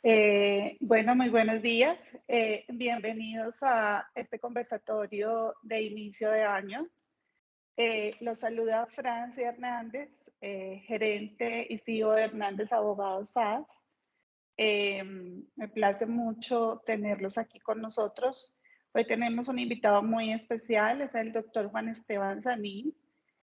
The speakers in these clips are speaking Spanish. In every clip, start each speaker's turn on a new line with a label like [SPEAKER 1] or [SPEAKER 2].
[SPEAKER 1] Bueno, muy buenos días. Bienvenidos a este conversatorio de inicio de año. Los saluda Francia Hernández, gerente y CEO de Hernández Abogados SAS. Me place mucho tenerlos aquí con nosotros. Hoy tenemos un invitado muy especial, es el doctor Juan Esteban Sanín,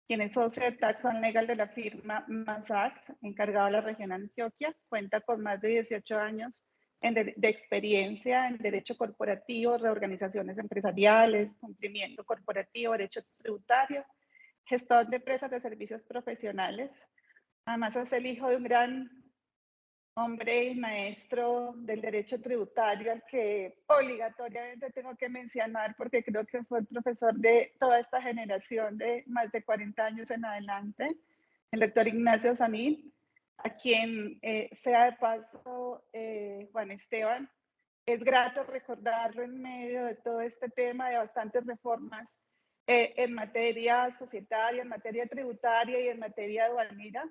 [SPEAKER 1] quien es socio de Tax and Legal de la firma Mazars, encargado de la región Antioquia. Cuenta con más de 18 años de experiencia en derecho corporativo, reorganizaciones empresariales, cumplimiento corporativo, derecho tributario, gestión de empresas de servicios profesionales. Además, es el hijo de un gran hombre y maestro del derecho tributario al que obligatoriamente tengo que mencionar porque creo que fue el profesor de toda esta generación de más de 40 años en adelante, el doctor Ignacio Sanín, a quien, sea de paso, Juan Esteban, es grato recordarlo en medio de todo este tema de bastantes reformas en materia societaria, en materia tributaria y en materia aduanera.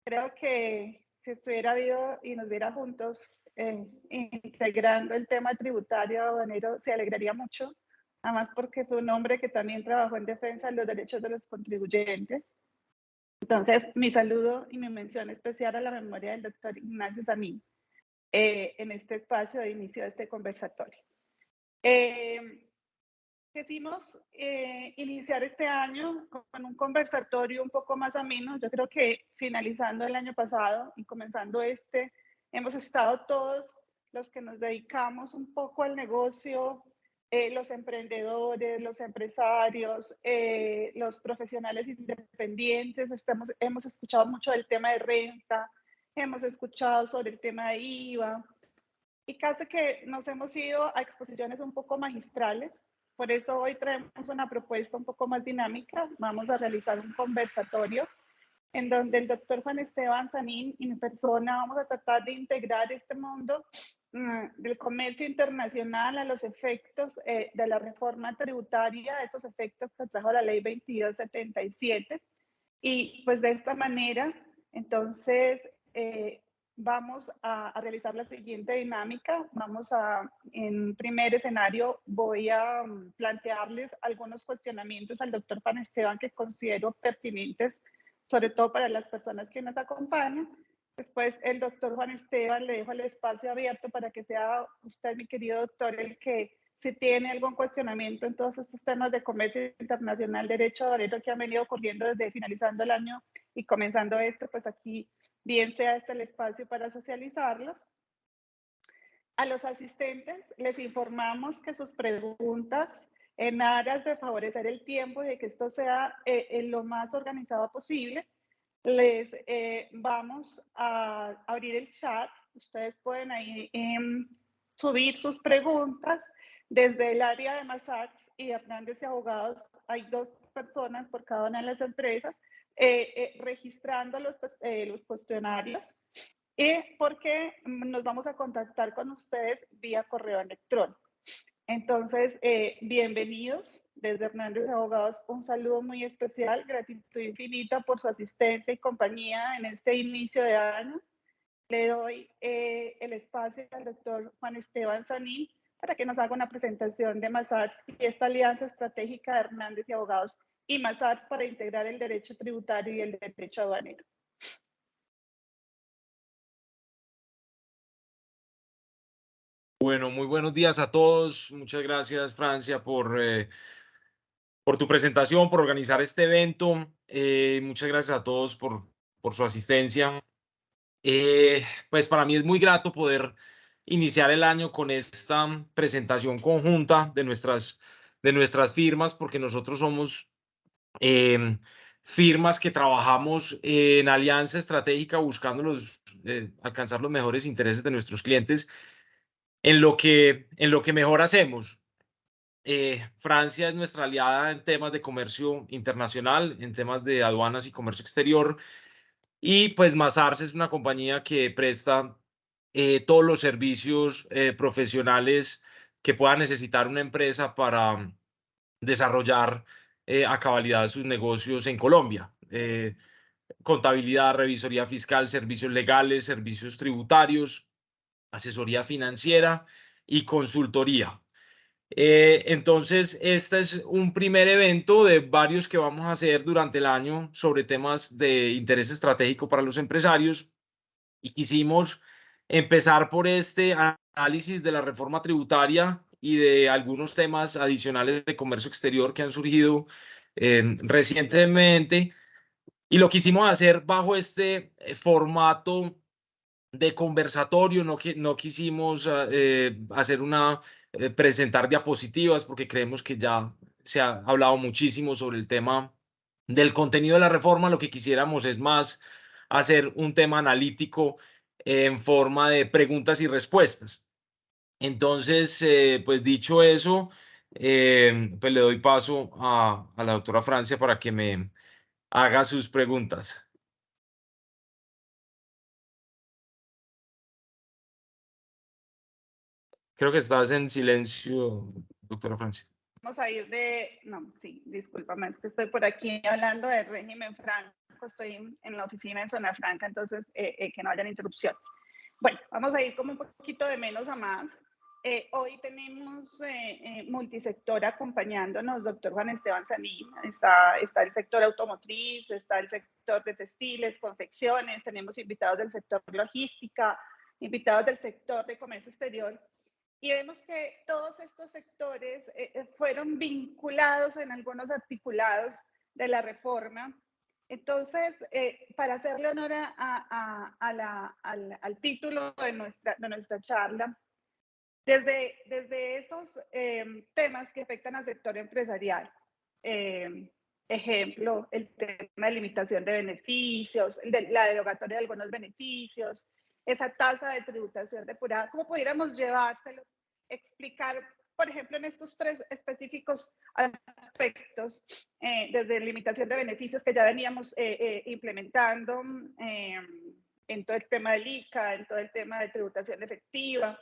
[SPEAKER 1] Creo que si estuviera vivo y nos viera juntos integrando el tema tributario aduanero, se alegraría mucho, además porque fue un hombre que también trabajó en defensa de los derechos de los contribuyentes. Entonces, mi saludo y mi mención especial a la memoria del doctor Ignacio Sanín en este espacio de inicio de este conversatorio. Quisimos iniciar este año con un conversatorio un poco más ameno. Yo creo que finalizando el año pasado y comenzando este, hemos estado todos los que nos dedicamos un poco al negocio, los emprendedores, los empresarios, los profesionales independientes. Hemos escuchado mucho del tema de renta, hemos escuchado sobre el tema de IVA y casi que nos hemos ido a exposiciones un poco magistrales. Por eso hoy traemos una propuesta un poco más dinámica. Vamos a realizar un conversatorio en donde el doctor Juan Esteban Sanín y mi persona vamos a tratar de integrar este mundo del comercio internacional a los efectos de la reforma tributaria, esos efectos que trajo la ley 2277. Y pues de esta manera, entonces, vamos a realizar la siguiente dinámica. En primer escenario, voy a plantearles algunos cuestionamientos al doctor Juan Esteban que considero pertinentes, sobre todo para las personas que nos acompañan. Después, el doctor Juan Esteban, le dejo el espacio abierto para que sea usted, mi querido doctor, el que, si tiene algún cuestionamiento en todos estos temas de comercio internacional, derecho aduanero que han venido ocurriendo desde finalizando el año y comenzando esto, pues aquí bien sea este el espacio para socializarlos. A los asistentes les informamos que sus preguntas, en aras de favorecer el tiempo y de que esto sea lo más organizado posible, les vamos a abrir el chat. Ustedes pueden ahí subir sus preguntas. Desde el área de Mazars y Hernández y Abogados hay 2 personas por cada una de las empresas registrando los cuestionarios, porque nos vamos a contactar con ustedes vía correo electrónico. Entonces, bienvenidos desde Hernández Abogados. Un saludo muy especial, gratitud infinita por su asistencia y compañía en este inicio de año. Le doy el espacio al doctor Juan Esteban Sanín para que nos haga una presentación de Mazars y esta alianza estratégica de Hernández y Abogados y Mazars para integrar el derecho tributario y el derecho aduanero.
[SPEAKER 2] Bueno, muy buenos días a todos. Muchas gracias, Francia, por tu presentación, por organizar este evento. Muchas gracias a todos por su asistencia. Pues para mí es muy grato poder iniciar el año con esta presentación conjunta de nuestras firmas, porque nosotros somos firmas que trabajamos en alianza estratégica buscando alcanzar los mejores intereses de nuestros clientes en lo que mejor hacemos. Francia es nuestra aliada en temas de comercio internacional, en temas de aduanas y comercio exterior. Y pues Mazars es una compañía que presta todos los servicios profesionales que pueda necesitar una empresa para desarrollar a cabalidad sus negocios en Colombia. Contabilidad, revisoría fiscal, servicios legales, servicios tributarios. asesoría financiera y consultoría. Entonces, este es un primer evento de varios que vamos a hacer durante el año sobre temas de interés estratégico para los empresarios y quisimos empezar por este análisis de la reforma tributaria y de algunos temas adicionales de comercio exterior que han surgido recientemente y lo quisimos hacer bajo este formato de conversatorio, no quisimos hacer presentar diapositivas porque creemos que ya se ha hablado muchísimo sobre el tema del contenido de la reforma. Lo que quisiéramos es más hacer un tema analítico en forma de preguntas y respuestas. Entonces, pues dicho eso, pues le doy paso a la doctora Francia para que me haga sus preguntas. Creo que estás en silencio, doctora Francia.
[SPEAKER 1] Vamos a ir no, sí, discúlpame, es que estoy por aquí hablando del régimen franco, estoy en la oficina en Zona Franca, entonces que no hayan interrupciones. Bueno, vamos a ir como un poquito de menos a más. Hoy tenemos multisector acompañándonos, doctor Juan Esteban Sanín, está el sector automotriz, está el sector de textiles, confecciones, tenemos invitados del sector logística, invitados del sector de comercio exterior, y vemos que todos estos sectores fueron vinculados en algunos articulados de la reforma. Entonces, para hacerle honor al título de nuestra charla, desde esos temas que afectan al sector empresarial, ejemplo, el tema de limitación de beneficios, la derogatoria de algunos beneficios, esa tasa de tributación depurada, ¿cómo pudiéramos llevárselo? Explicar, por ejemplo, en estos tres específicos aspectos, desde limitación de beneficios que ya veníamos implementando en todo el tema del ICA, en todo el tema de tributación efectiva.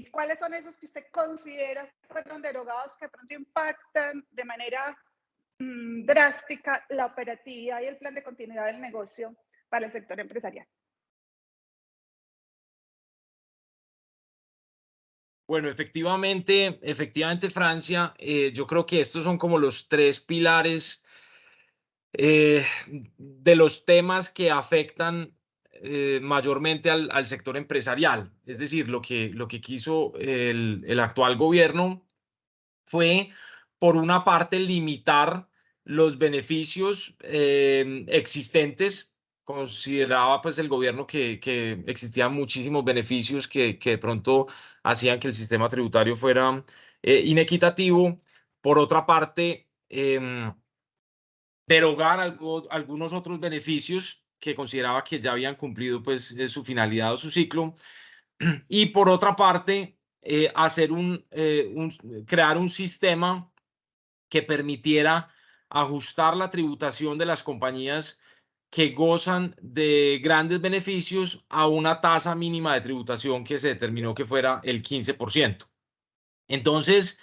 [SPEAKER 1] ¿Cuáles son esos que usted considera fueron derogados que de pronto impactan de manera drástica la operatividad y el plan de continuidad del negocio para el sector empresarial?
[SPEAKER 2] Bueno, efectivamente, Francia, yo creo que estos son como los tres pilares de los temas que afectan mayormente al sector empresarial. Es decir, lo que quiso el actual gobierno fue, por una parte, limitar los beneficios existentes. Consideraba pues el gobierno que existían muchísimos beneficios que de pronto hacían que el sistema tributario fuera inequitativo. Por otra parte, derogar algunos otros beneficios que consideraba que ya habían cumplido pues su finalidad o su ciclo. Y por otra parte, crear un sistema que permitiera ajustar la tributación de las compañías que gozan de grandes beneficios a una tasa mínima de tributación que se determinó que fuera el 15%. Entonces,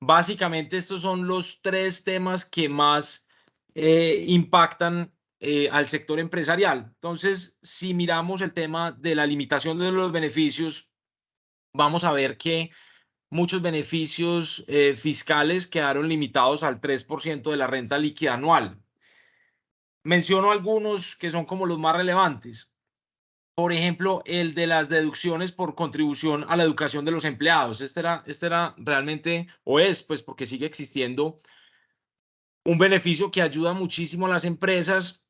[SPEAKER 2] básicamente estos son los tres temas que más impactan al sector empresarial. Entonces, si miramos el tema de la limitación de los beneficios, vamos a ver que muchos beneficios fiscales quedaron limitados al 3% de la renta líquida anual. Menciono algunos que son como los más relevantes. Por ejemplo, el de las deducciones por contribución a la educación de los empleados. Este era realmente, o es, pues porque sigue existiendo, un beneficio que ayuda muchísimo a las empresas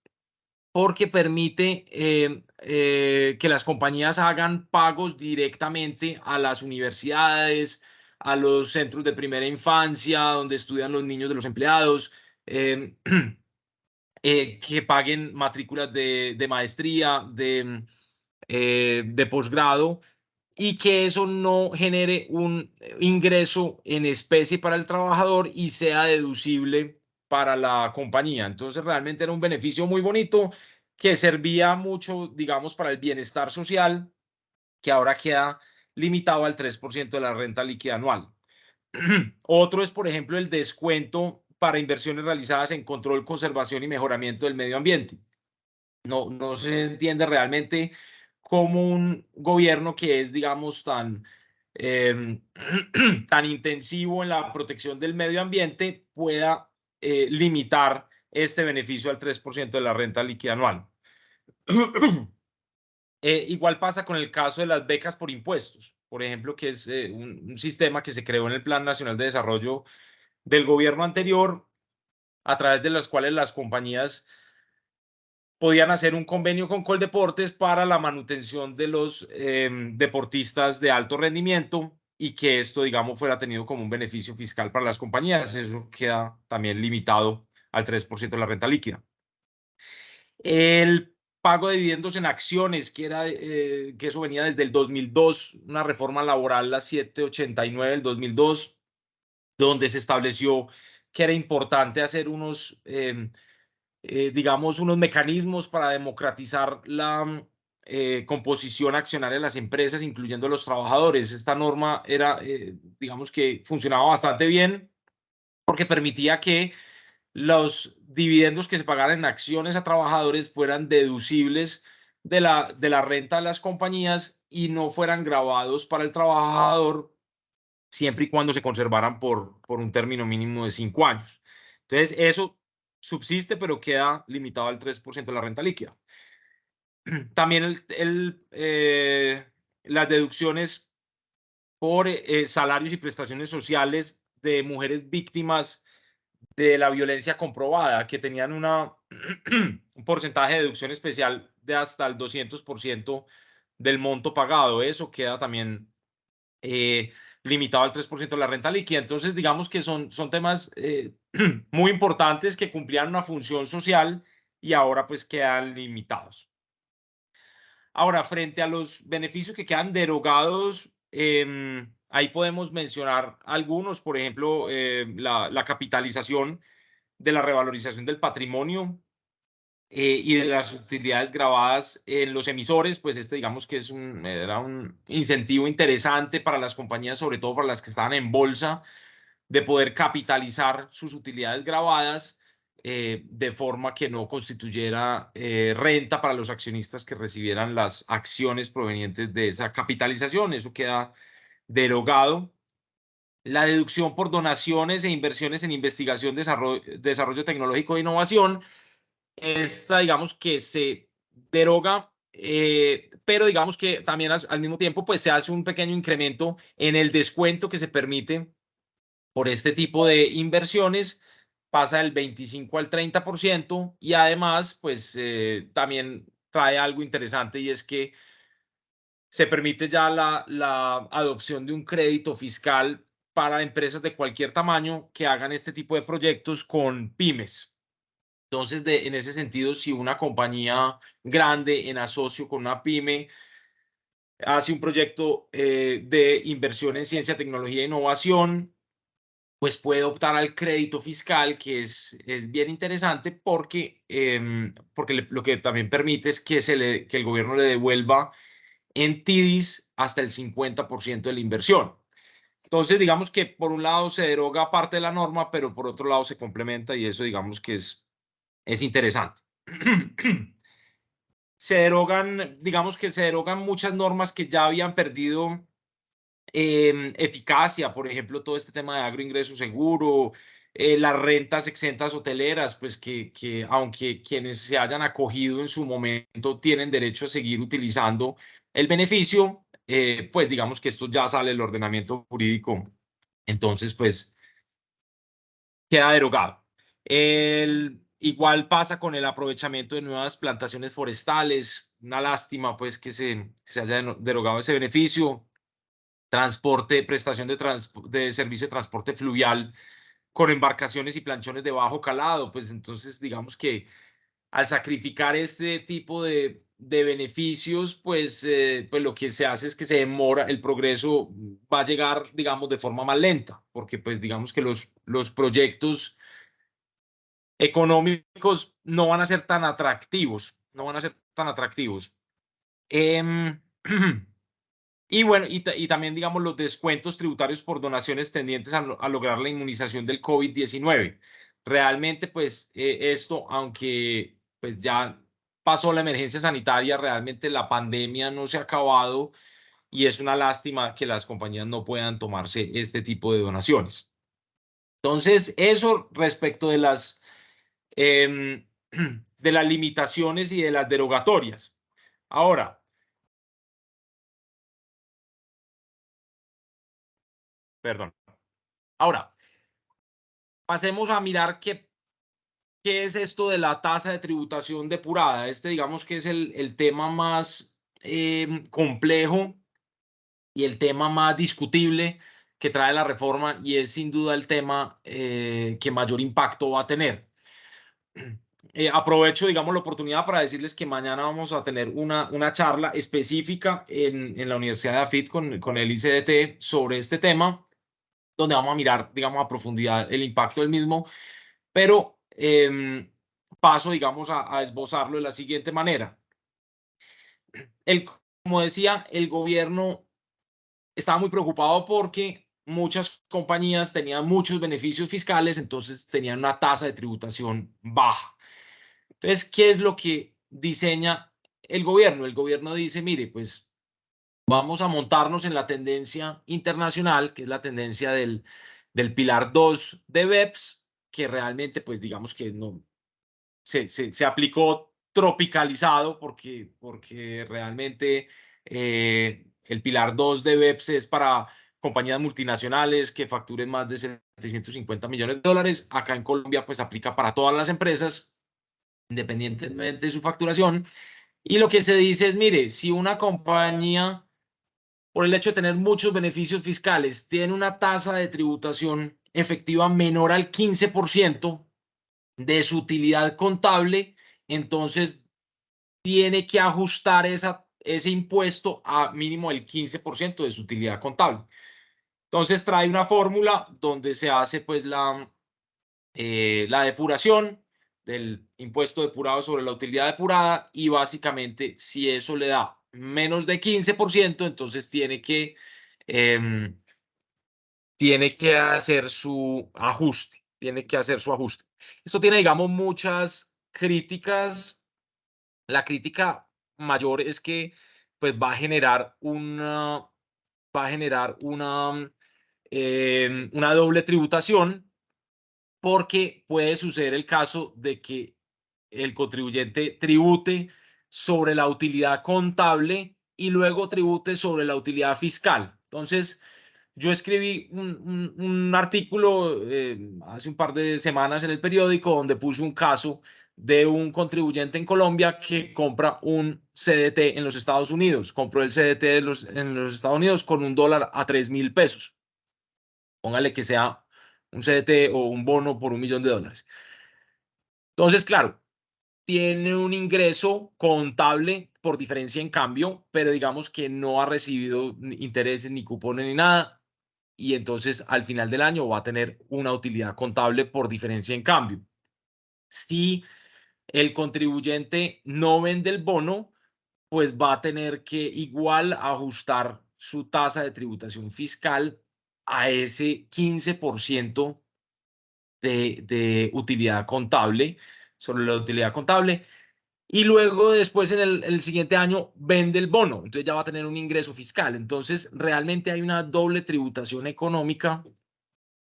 [SPEAKER 2] porque permite que las compañías hagan pagos directamente a las universidades, a los centros de primera infancia, donde estudian los niños de los empleados, em, que paguen matrículas de maestría, de posgrado, y que eso no genere un ingreso en especie para el trabajador y sea deducible para la compañía. Entonces, realmente era un beneficio muy bonito que servía mucho, digamos, para el bienestar social, que ahora queda limitado al 3% de la renta líquida anual. Otro es, por ejemplo, el descuento para inversiones realizadas en control, conservación y mejoramiento del medio ambiente. No se entiende realmente cómo un gobierno que es, digamos, tan, tan intensivo en la protección del medio ambiente pueda limitar este beneficio al 3% de la renta líquida anual. Igual pasa con el caso de las becas por impuestos, por ejemplo, que es un sistema que se creó en el Plan Nacional de Desarrollo del gobierno anterior, a través de los cuales las compañías podían hacer un convenio con Coldeportes para la manutención de los deportistas de alto rendimiento y que esto, digamos, fuera tenido como un beneficio fiscal para las compañías. Eso queda también limitado al 3% de la renta líquida. El pago de dividendos en acciones, que eso venía desde el 2002, una reforma laboral, la 789 del 2002, donde se estableció que era importante hacer unos digamos, unos mecanismos para democratizar la composición accionaria de las empresas, incluyendo los trabajadores. Esta norma era, digamos que funcionaba bastante bien porque permitía que los dividendos que se pagaran en acciones a trabajadores fueran deducibles de la renta de las compañías y no fueran grabados para el trabajador siempre y cuando se conservaran por un término mínimo de 5 años. Entonces, eso subsiste, pero queda limitado al 3% de la renta líquida. También las deducciones por salarios y prestaciones sociales de mujeres víctimas de la violencia comprobada, que tenían un porcentaje de deducción especial de hasta el 200% del monto pagado. Eso queda también eh, limitado al 3% de la renta líquida. Entonces, digamos que son temas muy importantes que cumplían una función social y ahora pues quedan limitados. Ahora, frente a los beneficios que quedan derogados, ahí podemos mencionar algunos, por ejemplo, la capitalización de la revalorización del patrimonio y de las utilidades grabadas en los emisores, pues digamos que era un incentivo interesante para las compañías, sobre todo para las que estaban en bolsa, de poder capitalizar sus utilidades grabadas de forma que no constituyera renta para los accionistas que recibieran las acciones provenientes de esa capitalización. Eso queda derogado. La deducción por donaciones e inversiones en investigación, desarrollo tecnológico e innovación, esta, digamos que se deroga, pero digamos que también al mismo tiempo, pues se hace un pequeño incremento en el descuento que se permite por este tipo de inversiones, pasa del 25 al 30% y además, pues también trae algo interesante y es que se permite ya la adopción de un crédito fiscal para empresas de cualquier tamaño que hagan este tipo de proyectos con pymes. Entonces, en ese sentido, si una compañía grande en asocio con una pyme hace un proyecto de inversión en ciencia, tecnología e innovación, pues puede optar al crédito fiscal, que es bien interesante porque lo que también permite es que el gobierno le devuelva en TIDIs hasta el 50% de la inversión. Entonces, digamos que por un lado se deroga parte de la norma, pero por otro lado se complementa y eso digamos que es interesante. Digamos que se derogan muchas normas que ya habían perdido eficacia, por ejemplo, todo este tema de agroingreso seguro, las rentas exentas hoteleras, pues que aunque quienes se hayan acogido en su momento tienen derecho a seguir utilizando el beneficio, pues digamos que esto ya sale del ordenamiento jurídico, entonces pues queda derogado. Igual pasa con el aprovechamiento de nuevas plantaciones forestales, una lástima pues que se haya derogado ese beneficio. Transporte, prestación de servicio de transporte fluvial con embarcaciones y planchones de bajo calado, pues entonces digamos que al sacrificar este tipo de beneficios, pues lo que se hace es que se demora, el progreso va a llegar, digamos, de forma más lenta, porque pues digamos que los proyectos económicos no van a ser tan atractivos, no van a ser tan atractivos. Y bueno, y también, digamos, los descuentos tributarios por donaciones tendientes a lograr la inmunización del COVID-19. Realmente, pues, esto, aunque pues ya pasó la emergencia sanitaria, realmente la pandemia no se ha acabado y es una lástima que las compañías no puedan tomarse este tipo de donaciones. Entonces, eso respecto de em, de las limitaciones y de las derogatorias. Ahora, perdón. Ahora, pasemos a mirar qué es esto de la tasa de tributación depurada. Este, digamos que es el tema más complejo y el tema más discutible que trae la reforma y es sin duda el tema que mayor impacto va a tener. Aprovecho, digamos, la oportunidad para decirles que mañana vamos a tener una charla específica en la Universidad de AFIT con el ICDT sobre este tema, donde vamos a mirar, digamos, a profundidad el impacto del mismo, pero paso, digamos, a esbozarlo de la siguiente manera. Como decía, el gobierno estaba muy preocupado porque muchas compañías tenían muchos beneficios fiscales, entonces tenían una tasa de tributación baja. Entonces, ¿qué es lo que diseña el gobierno? El gobierno dice, mire, pues vamos a montarnos en la tendencia internacional, que es la tendencia del Pilar 2 de BEPS, que realmente, pues digamos que no se aplicó tropicalizado porque realmente el Pilar 2 de BEPS es para compañías multinacionales que facturen más de 750 millones de dólares. Acá en Colombia, pues aplica para todas las empresas, independientemente de su facturación. Y lo que se dice es, mire, si una compañía, por el hecho de tener muchos beneficios fiscales, tiene una tasa de tributación efectiva menor al 15% de su utilidad contable, entonces tiene que ajustar ese impuesto a mínimo el 15% de su utilidad contable. Entonces trae una fórmula donde se hace pues la depuración del impuesto depurado sobre la utilidad depurada y básicamente si eso le da menos de 15%, entonces tiene que hacer su ajuste, tiene que hacer su ajuste. Esto tiene, digamos, muchas críticas. La crítica mayor es que pues va a generar una doble tributación porque puede suceder el caso de que el contribuyente tribute sobre la utilidad contable y luego tribute sobre la utilidad fiscal. Entonces, yo escribí un artículo hace un par de semanas en el periódico donde puse un caso de un contribuyente en Colombia que compra un CDT en los Estados Unidos. Compró el CDT en los Estados Unidos con $1 a 3.000 pesos. Póngale que sea un CDT o un bono por $1.000.000. Entonces, claro, tiene un ingreso contable por diferencia en cambio, pero digamos que no ha recibido intereses ni cupones ni nada. Y entonces al final del año va a tener una utilidad contable por diferencia en cambio. Si el contribuyente no vende el bono, pues va a tener que igual ajustar su tasa de tributación fiscal a ese 15% de utilidad contable, sobre la utilidad contable, y luego después en el siguiente año vende el bono, entonces ya va a tener un ingreso fiscal. Entonces realmente hay una doble tributación económica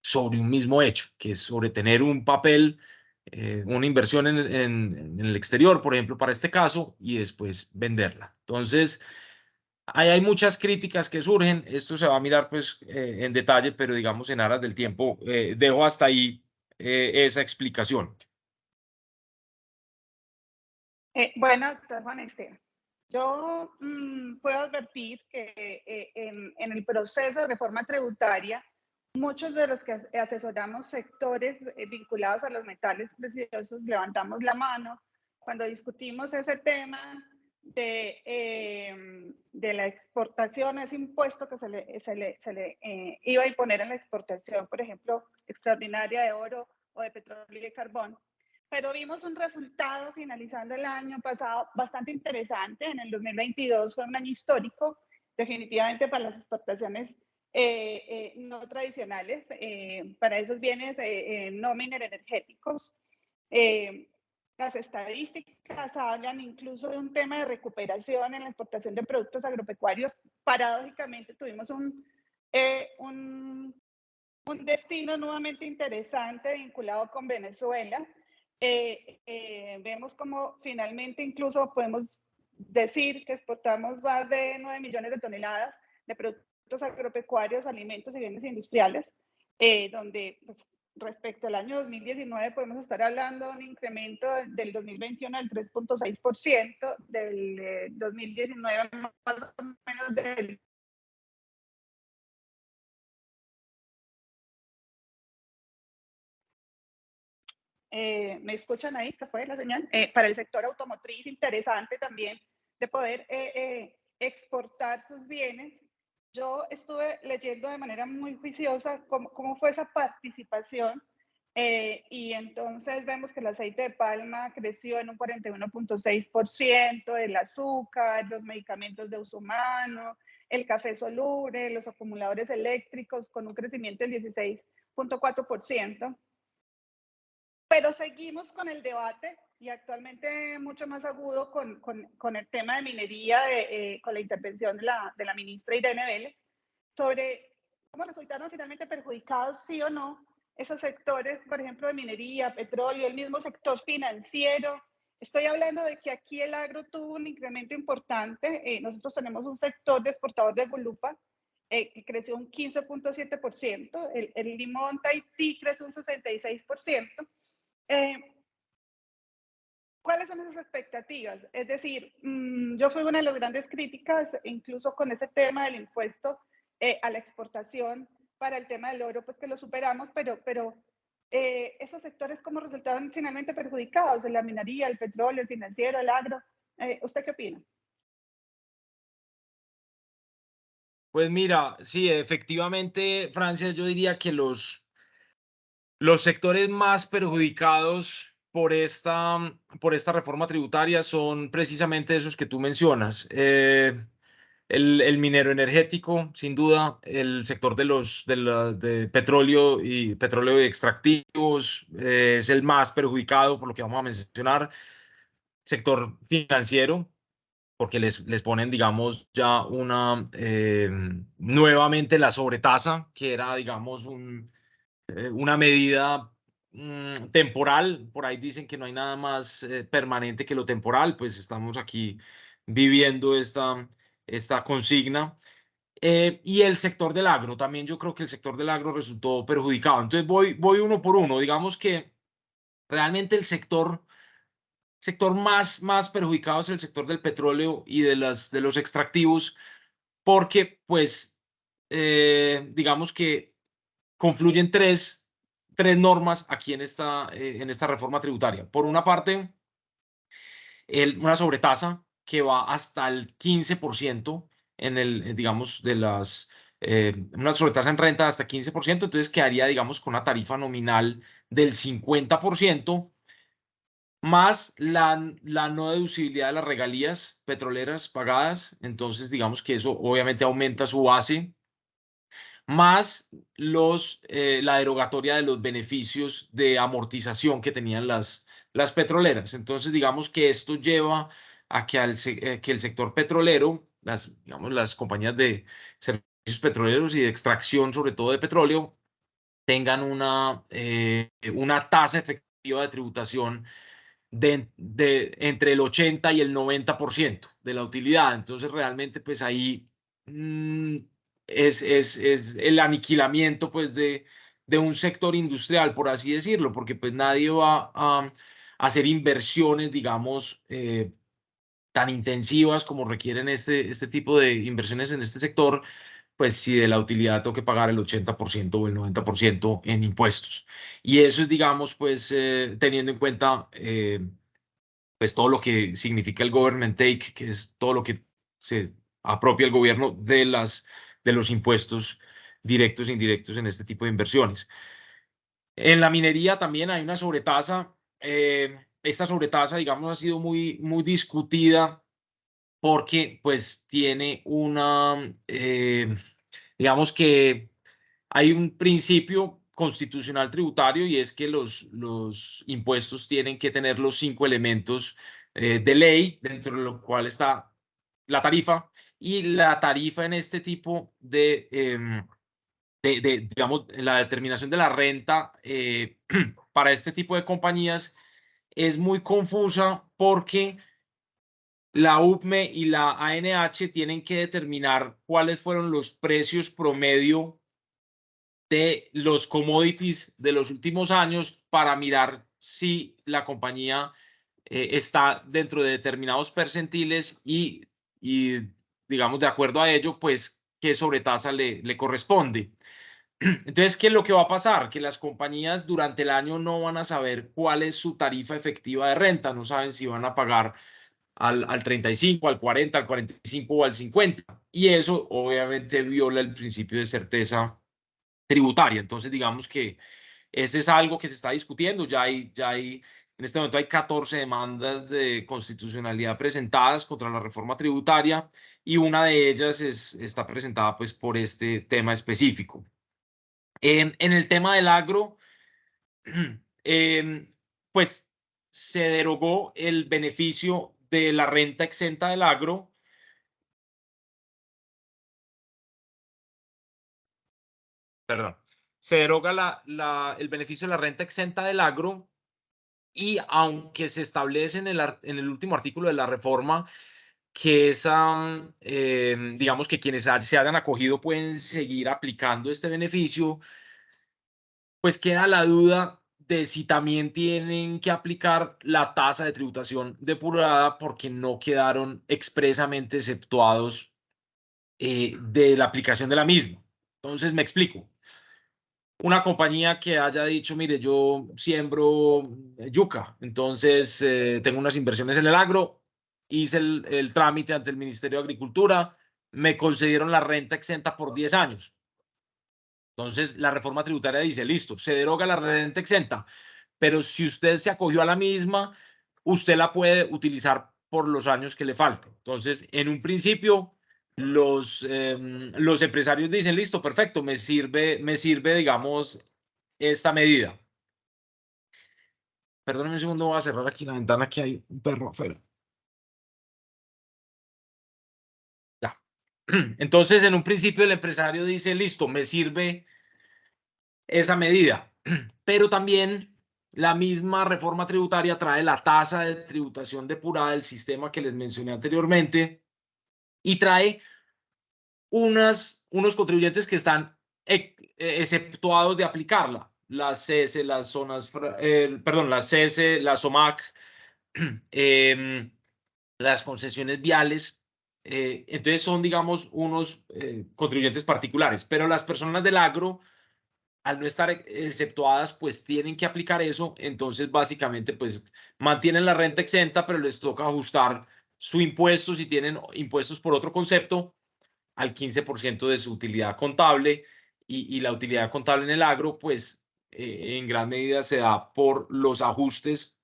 [SPEAKER 2] sobre un mismo hecho, que es sobre tener un papel, una inversión en el exterior, por ejemplo, para este caso, y después venderla. Entonces, ahí hay muchas críticas que surgen. Esto se va a mirar pues en detalle, pero digamos en aras del tiempo, dejo hasta ahí esa explicación.
[SPEAKER 1] Bueno, doctor Juan Esteban, yo puedo advertir que en el proceso de reforma tributaria, muchos de los que asesoramos sectores vinculados a los metales preciosos levantamos la mano cuando discutimos ese tema de la exportación, ese impuesto que se le iba a imponer en la exportación, por ejemplo, extraordinaria de oro o de petróleo y carbón. Pero vimos un resultado finalizando el año pasado bastante interesante. En el 2022 fue un año histórico, definitivamente para las exportaciones no tradicionales, para esos bienes no mineroenergéticos. Las estadísticas hablan incluso de un tema de recuperación en la exportación de productos agropecuarios. Paradójicamente tuvimos un destino nuevamente interesante vinculado con Venezuela. Vemos como finalmente incluso podemos decir que exportamos más de 9 millones de toneladas de productos agropecuarios, alimentos y bienes industriales, donde pues, respecto al año 2019 podemos estar hablando de un incremento del 2021 del 3.6%, del 2019 más o menos del ¿me escuchan ahí? ¿Se fue la señal? Para el sector automotriz, interesante también de poder exportar sus bienes. Yo estuve leyendo de manera muy juiciosa cómo fue esa participación y entonces vemos que el aceite de palma creció en un 41.6%, el azúcar, los medicamentos de uso humano, el café soluble, los acumuladores eléctricos con un crecimiento del 16.4%. Pero seguimos con el debate y actualmente mucho más agudo con el tema de minería, con la intervención de la ministra Irene Vélez, sobre cómo resultaron finalmente perjudicados, sí o no, esos sectores, por ejemplo, de minería, petróleo, el mismo sector financiero. Estoy hablando de que aquí el agro tuvo un incremento importante. Nosotros tenemos un sector de exportador de Gulupa que creció un 15.7%, el limón Tahití creció un 66%. ¿Cuáles son esas expectativas? Es decir, yo fui una de las grandes críticas, incluso con ese tema del impuesto a la exportación para el tema del oro, pues que lo superamos, pero esos sectores cómo resultaron finalmente perjudicados, la minería, el petróleo, el financiero, el agro. ¿Usted qué opina?
[SPEAKER 2] Pues mira, sí, efectivamente, Francia, yo diría que los sectores más perjudicados por esta reforma tributaria son precisamente esos que tú mencionas. El minero energético, sin duda, el sector de petróleo y extractivos es el más perjudicado por lo que vamos a mencionar. Sector financiero, porque les ponen, digamos, ya nuevamente la sobretasa, que era, digamos, una medida temporal. Por ahí dicen que no hay nada más permanente que lo temporal, pues estamos aquí viviendo esta consigna. Y el sector del agro, también yo creo que el sector del agro resultó perjudicado. Entonces voy uno por uno. Digamos que realmente el sector más perjudicado es el sector del petróleo y de los extractivos, porque pues digamos que confluyen tres normas aquí en esta reforma tributaria. Por una parte, una sobretasa que va hasta el 15% digamos, una sobretasa en renta hasta 15%, entonces quedaría, digamos, con una tarifa nominal del 50%, más la no deducibilidad de las regalías petroleras pagadas. Entonces, digamos que eso obviamente aumenta su base, más la derogatoria de los beneficios de amortización que tenían las petroleras. Entonces, digamos que esto lleva a que el sector petrolero, digamos, las compañías de servicios petroleros y de extracción, sobre todo de petróleo, tengan una tasa efectiva de tributación entre el 80 y el 90% de la utilidad. Entonces, realmente, pues ahí es el aniquilamiento, pues, de un sector industrial, por así decirlo, porque pues nadie va a hacer inversiones, digamos, tan intensivas como requieren este tipo de inversiones en este sector, pues si de la utilidad tengo que pagar el 80% o el 90% en impuestos. Y eso es, digamos, pues teniendo en cuenta pues todo lo que significa el government take, que es todo lo que se apropia el gobierno de los impuestos directos e indirectos en este tipo de inversiones. En la minería también hay una sobretasa. Esta sobretasa, digamos, ha sido muy discutida porque pues tiene digamos que hay un principio constitucional tributario, y es que los impuestos tienen que tener los 5 elementos de ley, dentro de lo cual está la tarifa, y la tarifa en este tipo digamos, la determinación de la renta para este tipo de compañías es muy confusa, porque la UPME y la ANH tienen que determinar cuáles fueron los precios promedio de los commodities de los últimos años para mirar si la compañía está dentro de determinados percentiles y, digamos, de acuerdo a ello, pues, qué sobretasa le corresponde. Entonces, ¿qué es lo que va a pasar? Que las compañías durante el año no van a saber cuál es su tarifa efectiva de renta, no saben si van a pagar al 35, al 40, al 45 o al 50. Y eso obviamente viola el principio de certeza tributaria. Entonces, digamos que ese es algo que se está discutiendo. En este momento hay 14 demandas de constitucionalidad presentadas contra la reforma tributaria, y una de ellas está presentada pues por este tema específico. En el tema del agro, pues se derogó el beneficio de la renta exenta del agro. Perdón. Se deroga el beneficio de la renta exenta del agro, y aunque se establece en el último artículo de la reforma que digamos que quienes se hayan acogido pueden seguir aplicando este beneficio, pues queda la duda de si también tienen que aplicar la tasa de tributación depurada, porque no quedaron expresamente exceptuados de la aplicación de la misma. Entonces, me explico. Una compañía que haya dicho, mire, yo siembro yuca, entonces tengo unas inversiones en el agro, hice el trámite ante el Ministerio de Agricultura, me concedieron la renta exenta por 10 años. Entonces, la reforma tributaria dice, listo, se deroga la renta exenta, pero si usted se acogió a la misma, usted la puede utilizar por los años que le falten. Entonces, en un principio, los empresarios dicen, listo, perfecto, me sirve, digamos, esta medida. Perdóneme un segundo, voy a cerrar aquí la ventana, que hay un perro afuera. Ya. Entonces, en un principio, el empresario dice, listo, me sirve esa medida, pero también la misma reforma tributaria trae la tasa de tributación depurada del sistema que les mencioné anteriormente, y trae unos contribuyentes que están exceptuados de aplicarla: las CES, las zonas, perdón, las CES, la SOMAC, em, las concesiones viales. Entonces son, digamos, unos contribuyentes particulares, pero las personas del agro, al no estar exceptuadas, pues tienen que aplicar eso. Entonces, básicamente, pues mantienen la renta exenta, pero les toca ajustar su impuesto, si tienen impuestos por otro concepto, al 15% de su utilidad contable. Y la utilidad contable en el agro, pues en gran medida se da por los ajustes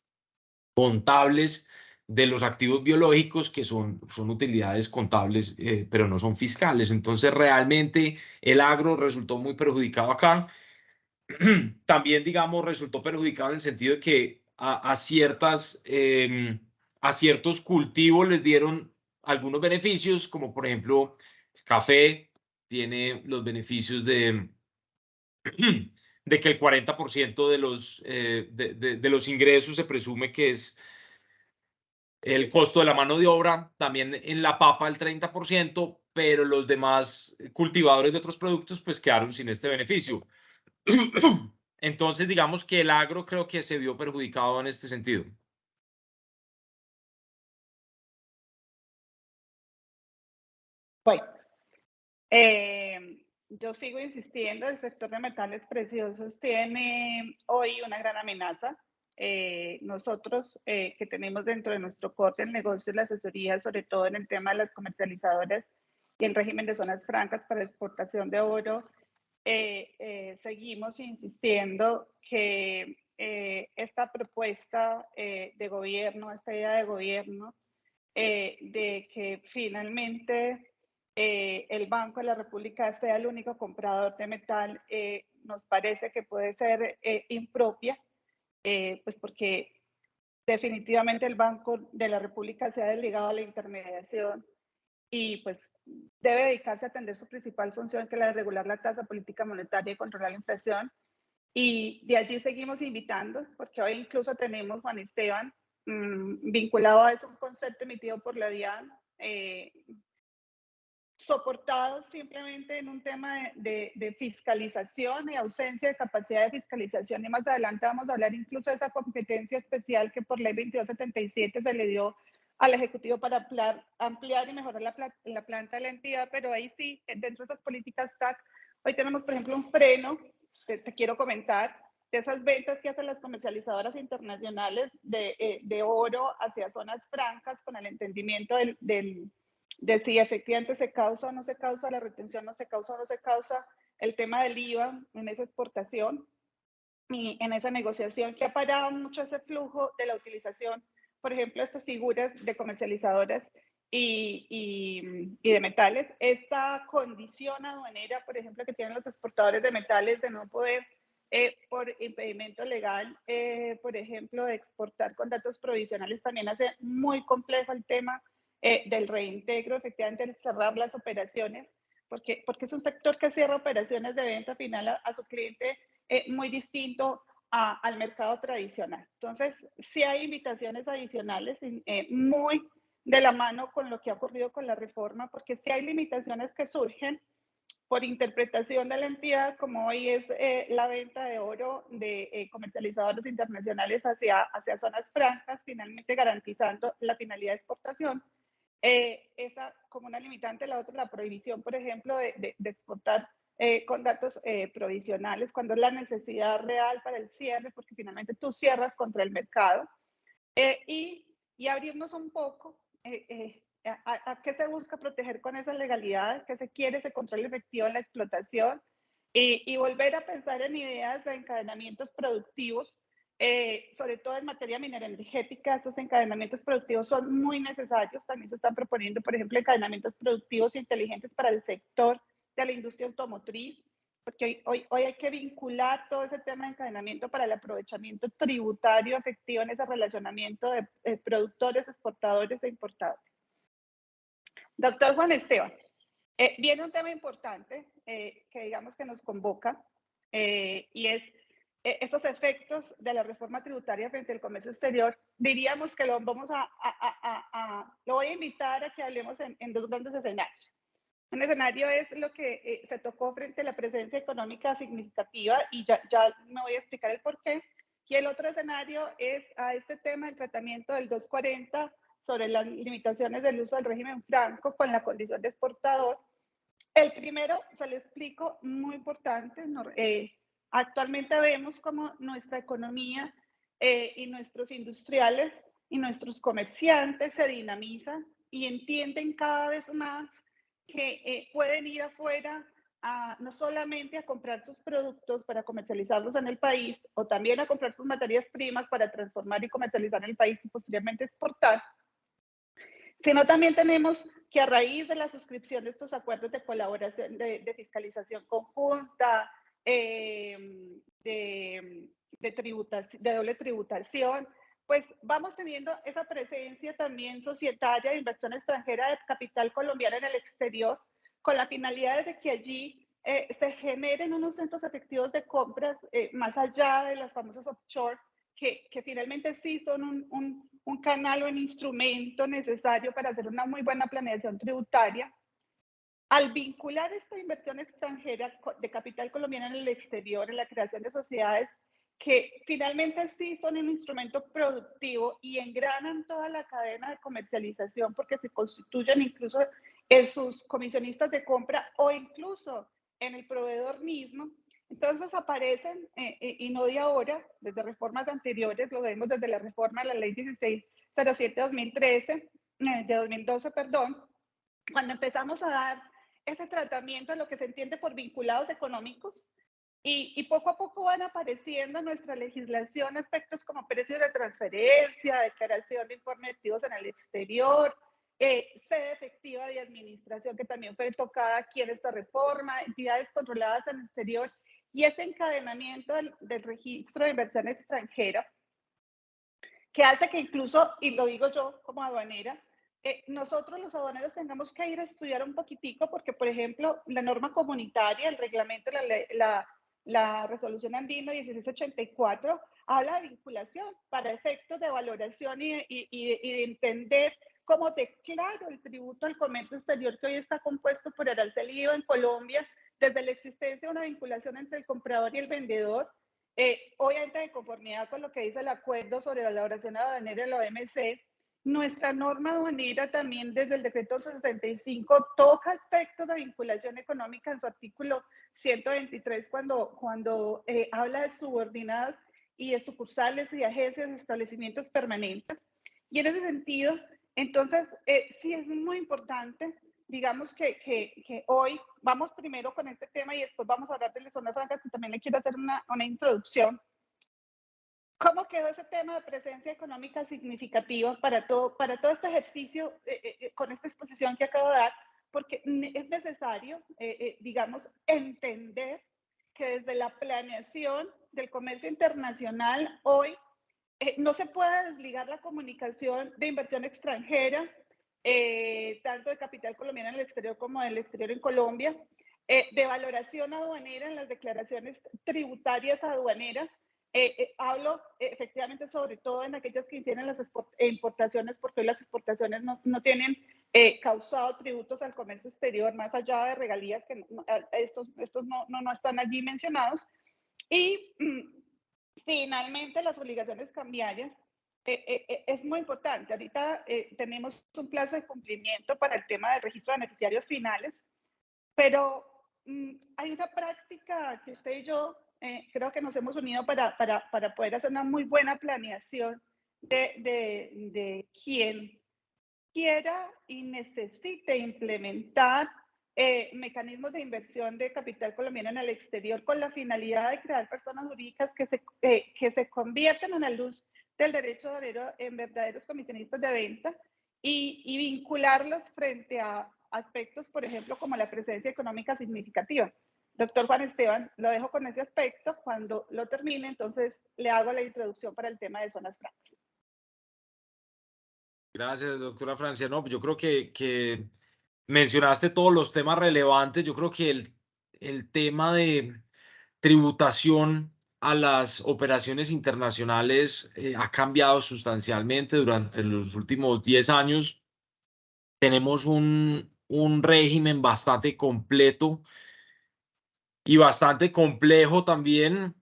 [SPEAKER 2] contables de los activos biológicos, que son utilidades contables, pero no son fiscales. Entonces, realmente el agro resultó muy perjudicado acá. También, digamos, resultó perjudicado en el sentido de que a ciertos cultivos les dieron algunos beneficios, como por ejemplo, café tiene los beneficios de que el 40% de los ingresos se presume que es el costo de la mano de obra. También en la papa el 30%, pero los demás cultivadores de otros productos pues quedaron sin este beneficio. Entonces, digamos que el agro creo que se vio perjudicado en este sentido.
[SPEAKER 1] Bueno, yo sigo insistiendo, el sector de metales preciosos tiene hoy una gran amenaza. Nosotros que tenemos dentro de nuestro core el negocio y la asesoría, sobre todo en el tema de las comercializadoras y el régimen de zonas francas para exportación de oro, seguimos insistiendo que esta propuesta de gobierno, esta idea de gobierno, de que finalmente el Banco de la República sea el único comprador de metal, nos parece que puede ser impropia, pues porque definitivamente el Banco de la República se ha desligado a la intermediación y pues debe dedicarse a atender su principal función, que es la de regular la tasa política monetaria y controlar la inflación. Y de allí seguimos invitando, porque hoy incluso tenemos Juan Esteban vinculado a eso, un concepto emitido por la DIAN, soportados simplemente en un tema de fiscalización y ausencia de capacidad de fiscalización. Y más adelante vamos a hablar incluso de esa competencia especial que por ley 2277 se le dio al Ejecutivo para ampliar y mejorar la planta de la entidad, pero ahí sí, dentro de esas políticas TAC, hoy tenemos, por ejemplo, un freno, te quiero comentar, de esas ventas que hacen las comercializadoras internacionales de oro hacia zonas francas con el entendimiento de si efectivamente se causa o no se causa la retención, no se causa o no se causa el tema del IVA en esa exportación y en esa negociación que ha parado mucho ese flujo de la utilización, por ejemplo, estas figuras de comercializadoras y de metales. Esta condición aduanera, por ejemplo, que tienen los exportadores de metales de no poder, por impedimento legal, por ejemplo, de exportar con datos provisionales, también hace muy complejo el tema del reintegro, efectivamente, el cerrar las operaciones, porque es un sector que cierra operaciones de venta final a su cliente muy distinto al mercado tradicional. Entonces, sí hay invitaciones adicionales muy de la mano con lo que ha ocurrido con la reforma, porque sí hay limitaciones que surgen por interpretación de la entidad, como hoy es la venta de oro de comercializadores internacionales hacia zonas francas, finalmente garantizando la finalidad de exportación. Esa como una limitante, la otra la prohibición, por ejemplo, de exportar con datos provisionales cuando es la necesidad real para el cierre, porque finalmente tú cierras contra el mercado. Y abrirnos un poco a qué se busca proteger con esa legalidad, qué se quiere, ese control efectivo en la explotación y volver a pensar en ideas de encadenamientos productivos, sobre todo en materia minera energética. Esos encadenamientos productivos son muy necesarios. También se están proponiendo, por ejemplo, encadenamientos productivos inteligentes para el sector de la industria automotriz, porque hoy hay que vincular todo ese tema de encadenamiento para el aprovechamiento tributario efectivo en ese relacionamiento de productores, exportadores e importadores. Doctor Juan Esteban, viene un tema importante que digamos que nos convoca y es esos efectos de la reforma tributaria frente al comercio exterior. Diríamos que lo voy a invitar a que hablemos en dos grandes escenarios. Un escenario es lo que se tocó frente a la presencia económica significativa y ya me voy a explicar el por qué. Y el otro escenario es a este tema del tratamiento del 240 sobre las limitaciones del uso del régimen franco con la condición de exportador. El primero, se lo explico, muy importante. Actualmente vemos como nuestra economía y nuestros industriales y nuestros comerciantes se dinamizan y entienden cada vez más que pueden ir afuera no solamente a comprar sus productos para comercializarlos en el país o también a comprar sus materias primas para transformar y comercializar en el país y posteriormente exportar, sino también tenemos que a raíz de la suscripción de estos acuerdos de colaboración, de fiscalización conjunta, de doble tributación, pues vamos teniendo esa presencia también societaria de inversión extranjera de capital colombiano en el exterior, con la finalidad de que allí se generen unos centros efectivos de compras más allá de las famosas offshore, que finalmente sí son un canal o un instrumento necesario para hacer una muy buena planeación tributaria. Al vincular esta inversión extranjera de capital colombiano en el exterior, en la creación de sociedades que finalmente sí son un instrumento productivo y engranan toda la cadena de comercialización porque se constituyen incluso en sus comisionistas de compra o incluso en el proveedor mismo. Entonces aparecen, y no de ahora, desde reformas anteriores, lo vemos desde la reforma de la ley 1607-2013, de 2012, perdón, cuando empezamos a dar ese tratamiento a lo que se entiende por vinculados económicos, y poco a poco van apareciendo en nuestra legislación aspectos como precios de transferencia, declaración de informes activos en el exterior, sede efectiva de administración, que también fue tocada aquí en esta reforma, entidades controladas en el exterior. y este encadenamiento del registro de inversión extranjera, que hace que incluso, y lo digo yo como aduanera, nosotros los aduaneros tengamos que ir a estudiar un poquitico porque, por ejemplo, la norma comunitaria, el reglamento, la resolución andina 1684, habla de vinculación para efectos de valoración y de entender cómo declaro el tributo al comercio exterior que hoy está compuesto por arancel y IVA en Colombia, desde la existencia de una vinculación entre el comprador y el vendedor, obviamente de conformidad con lo que dice el acuerdo sobre la elaboración aduanera de la OMC. Nuestra norma aduanera también desde el decreto 65 toca aspectos de vinculación económica en su artículo 123 cuando habla de subordinadas y de sucursales y agencias y establecimientos permanentes. Y en ese sentido, entonces, sí es muy importante, digamos que hoy vamos primero con este tema y después vamos a hablar de las zonas francas, que también le quiero hacer una introducción. ¿Cómo quedó ese tema de presencia económica significativa para todo este ejercicio con esta exposición que acabo de dar? Porque es necesario, digamos, entender que desde la planeación del comercio internacional hoy no se puede desligar la comunicación de inversión extranjera, tanto de capital colombiano en el exterior como del exterior en Colombia, de valoración aduanera en las declaraciones tributarias aduaneras. Hablo efectivamente sobre todo en aquellas que hicieron las importaciones, porque hoy las exportaciones no tienen causado tributos al comercio exterior, más allá de regalías que estos no están allí mencionados. Y finalmente, las obligaciones cambiarias es muy importante. Ahorita tenemos un plazo de cumplimiento para el tema del registro de beneficiarios finales, pero hay una práctica que usted y yo creo que nos hemos unido para poder hacer una muy buena planeación de quien quiera y necesite implementar mecanismos de inversión de capital colombiano en el exterior con la finalidad de crear personas jurídicas que se convierten a la luz del derecho aduanero en verdaderos comisionistas de venta y vincularlos frente a aspectos, por ejemplo, como la presencia económica significativa. Doctor Juan Esteban, lo dejo con ese aspecto. Cuando lo termine, entonces le hago la introducción para el tema de zonas francas.
[SPEAKER 2] Gracias, doctora Francia. No, yo creo que mencionaste todos los temas relevantes. Yo creo que el tema de tributación a las operaciones internacionales ha cambiado sustancialmente durante los últimos 10 años. Tenemos un régimen bastante completo y bastante complejo también,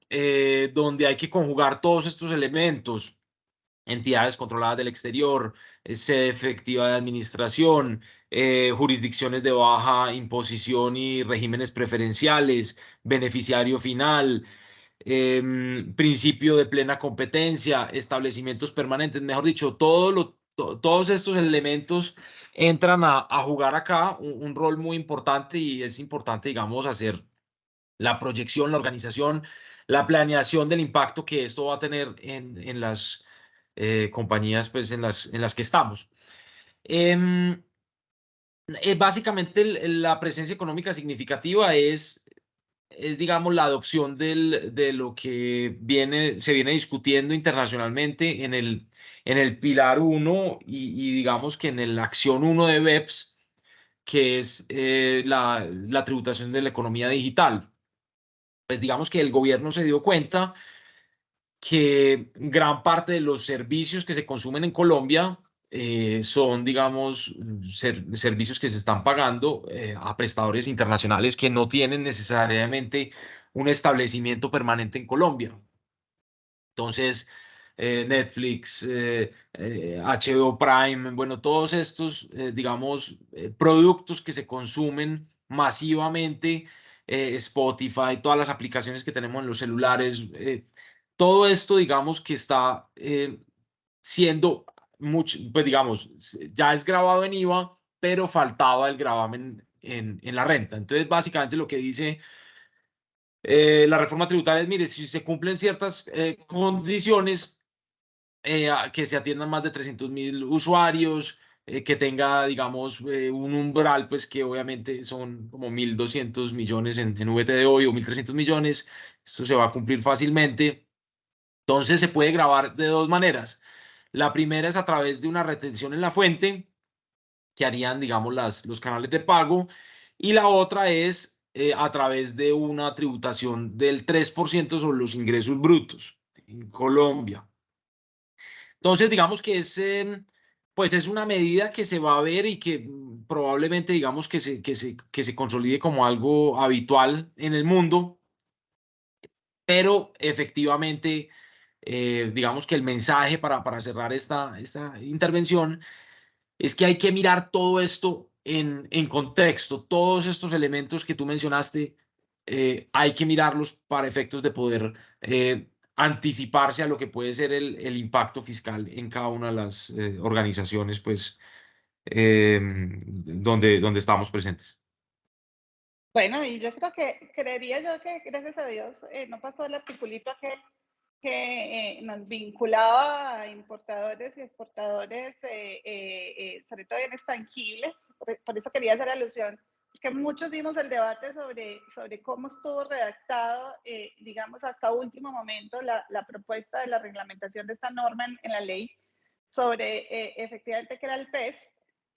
[SPEAKER 2] donde hay que conjugar todos estos elementos: entidades controladas del exterior, sede efectiva de administración, jurisdicciones de baja imposición y regímenes preferenciales, beneficiario final, principio de plena competencia, establecimientos permanentes. Mejor dicho, todos estos elementos entran a jugar acá un rol muy importante, y es importante, digamos, hacer la proyección, la organización, la planeación del impacto que esto va a tener en las compañías, pues, en las que estamos. Em, Básicamente, la presencia económica significativa es, digamos, la adopción de lo que se viene discutiendo internacionalmente en el Pilar 1 y digamos que en la acción 1 de BEPS, que es la tributación de la economía digital. Pues digamos que el gobierno se dio cuenta que gran parte de los servicios que se consumen en Colombia son, digamos, servicios que se están pagando a prestadores internacionales que no tienen necesariamente un establecimiento permanente en Colombia. Entonces, Netflix, HBO Prime, bueno, todos estos, digamos, productos que se consumen masivamente, Spotify, todas las aplicaciones que tenemos en los celulares, todo esto, digamos, que está siendo mucho, pues digamos, ya es grabado en IVA, pero faltaba el gravamen en la renta. Entonces, básicamente lo que dice la reforma tributaria es: mire, si se cumplen ciertas condiciones, que se atiendan más de 300.000 usuarios, que tenga, digamos, un umbral, pues que obviamente son como 1.200 millones en VT de hoy o 1.300 millones. Esto se va a cumplir fácilmente. Entonces se puede grabar de dos maneras. La primera es a través de una retención en la fuente, que harían, digamos, los canales de pago, y la otra es a través de una tributación del 3% sobre los ingresos brutos en Colombia. Entonces, digamos que pues es una medida que se va a ver y que probablemente, digamos, que se consolide como algo habitual en el mundo, pero efectivamente, digamos que el mensaje para cerrar esta intervención es que hay que mirar todo esto en contexto. Todos estos elementos que tú mencionaste, hay que mirarlos para efectos de poder anticiparse a lo que puede ser el impacto fiscal en cada una de las organizaciones, pues, donde estamos presentes.
[SPEAKER 1] Bueno, y yo creo que, creería yo que gracias a Dios no pasó el articulito aquel que nos vinculaba a importadores y exportadores, sobre todo en tangibles. Por eso quería hacer alusión, porque muchos dimos el debate sobre cómo estuvo redactado, digamos, hasta último momento la propuesta de la reglamentación de esta norma en la ley sobre efectivamente qué era el PES,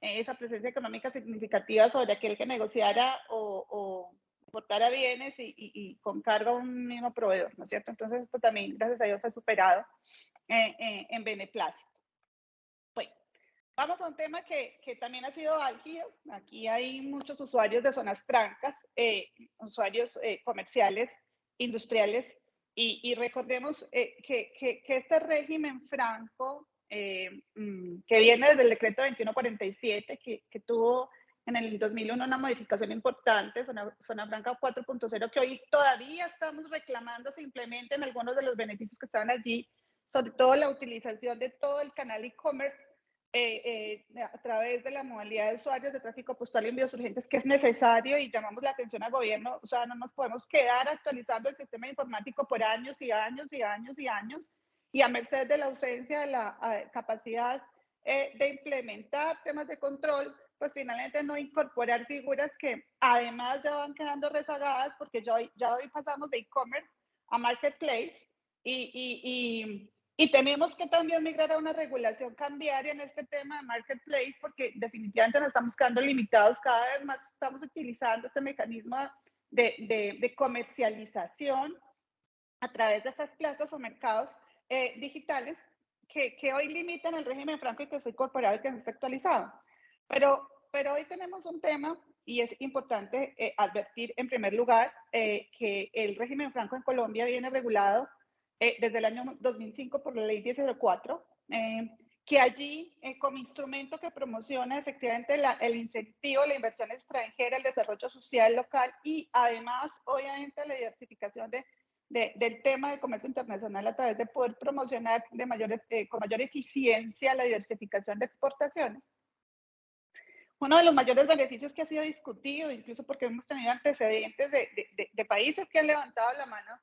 [SPEAKER 1] esa presencia económica significativa sobre aquel que negociara o importara bienes y con cargo a un mismo proveedor, ¿no es cierto? Entonces esto también, gracias a Dios, fue superado en beneplácito. Bueno, vamos a un tema que también ha sido álgido. Aquí hay muchos usuarios de zonas francas, usuarios comerciales, industriales, y recordemos que este régimen franco, que viene desde el decreto 2147, que tuvo en el 2001 una modificación importante, zona franca 4.0, que hoy todavía estamos reclamando se implementen algunos de los beneficios que estaban allí, sobre todo la utilización de todo el canal e-commerce a través de la modalidad de usuarios de tráfico postal y envíos urgentes, que es necesario, y llamamos la atención al gobierno. O sea, no nos podemos quedar actualizando el sistema informático por años y años y años y años, y a merced de la ausencia de la capacidad de implementar temas de control, pues finalmente no incorporar figuras que además ya van quedando rezagadas, porque ya hoy pasamos de e-commerce a marketplace, y tenemos que también migrar a una regulación cambiaria en este tema de marketplace, porque definitivamente nos estamos quedando limitados, cada vez más estamos utilizando este mecanismo de comercialización a través de estas plazas o mercados digitales que hoy limitan el régimen franco y que fue incorporado y que no está actualizado. Pero hoy tenemos un tema y es importante advertir en primer lugar que el régimen franco en Colombia viene regulado desde el año 2005 por la ley 1004, que allí como instrumento que promociona efectivamente el incentivo, la inversión extranjera, el desarrollo social local y además obviamente la diversificación del tema del comercio internacional a través de poder promocionar con mayor eficiencia la diversificación de exportaciones. Uno de los mayores beneficios que ha sido discutido, incluso porque hemos tenido antecedentes de países que han levantado la mano,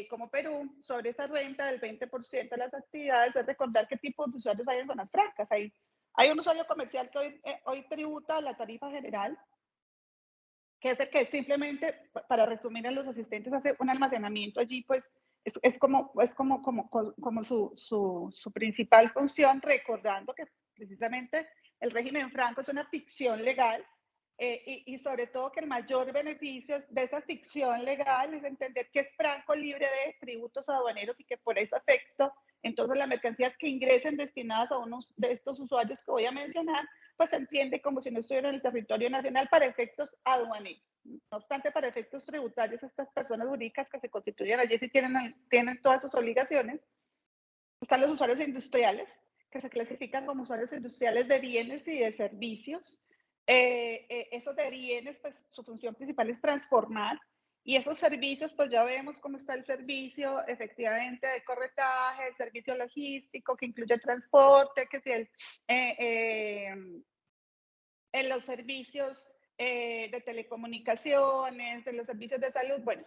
[SPEAKER 1] como Perú, sobre esa renta del 20% de las actividades, es recordar qué tipo de usuarios hay en zonas francas. Hay un usuario comercial que hoy tributa la tarifa general, que es el que simplemente, para resumir, a los asistentes hace un almacenamiento allí, pues es como su principal función, recordando que precisamente el régimen franco es una ficción legal, y sobre todo que el mayor beneficio de esa ficción legal es entender que es franco libre de tributos aduaneros y que por ese efecto, entonces las mercancías que ingresen destinadas a uno de estos usuarios que voy a mencionar, pues se entiende como si no estuvieran en el territorio nacional para efectos aduaneros. No obstante, para efectos tributarios, estas personas jurídicas que se constituyen allí sí tienen todas sus obligaciones. Están los usuarios industriales, que se clasifican como usuarios industriales de bienes y de servicios. Esos de bienes, pues su función principal es transformar, y esos servicios, pues ya vemos cómo está el servicio efectivamente de corretaje, el servicio logístico que incluye transporte, que si en los servicios de telecomunicaciones, en los servicios de salud, bueno,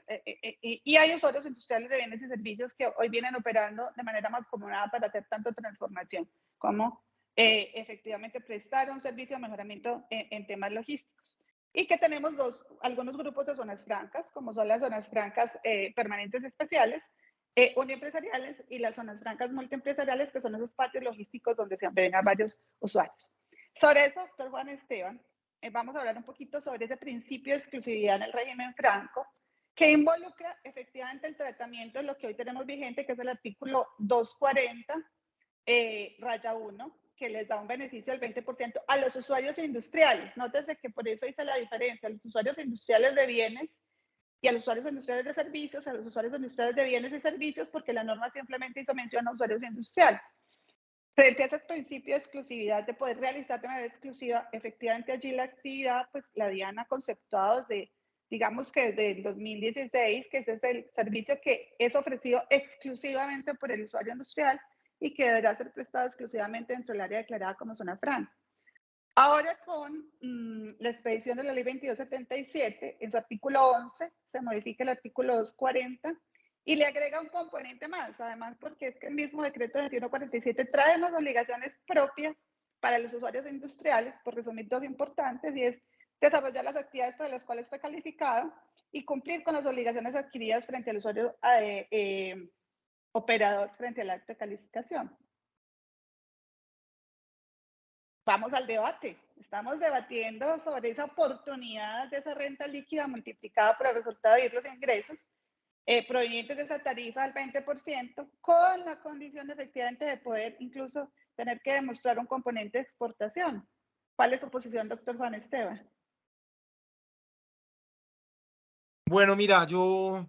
[SPEAKER 1] y hay usuarios industriales de bienes y servicios que hoy vienen operando de manera más acomodada para hacer tanto transformación como efectivamente prestar un servicio de mejoramiento en temas logísticos. Y que tenemos algunos grupos de zonas francas, como son las zonas francas permanentes especiales, uniempresariales, y las zonas francas multiempresariales, que son esos patios logísticos donde se agregan varios usuarios. Sobre eso, doctor Juan Esteban, vamos a hablar un poquito sobre ese principio de exclusividad en el régimen franco, que involucra efectivamente el tratamiento de lo que hoy tenemos vigente, que es el artículo 240, raya 1, que les da un beneficio del 20% a los usuarios industriales. Nótese que por eso hice la diferencia, a los usuarios industriales de bienes y a los usuarios industriales de servicios, a los usuarios industriales de bienes y servicios, porque la norma simplemente hizo mención a usuarios industriales. Frente a ese principio de exclusividad, de poder realizar de manera exclusiva, efectivamente allí la actividad, pues la DIAN ha conceptuado desde, digamos que desde el 2016, que ese es el servicio que es ofrecido exclusivamente por el usuario industrial y que deberá ser prestado exclusivamente dentro del área declarada como zona franca. Ahora con la expedición de la ley 2277, en su artículo 11 se modifica el artículo 240 y le agrega un componente más, además porque es que el mismo decreto 2147 trae unas obligaciones propias para los usuarios industriales, por resumir dos importantes, y es desarrollar las actividades para las cuales fue calificado y cumplir con las obligaciones adquiridas frente al usuario operador frente al acto de calificación. Vamos al debate. Estamos debatiendo sobre esa oportunidad de esa renta líquida multiplicada por el resultado de los ingresos provenientes de esa tarifa al 20%, con la condición efectivamente de poder incluso tener que demostrar un componente de exportación. ¿Cuál es su posición, doctor Juan Esteban?
[SPEAKER 2] Bueno, mira, yo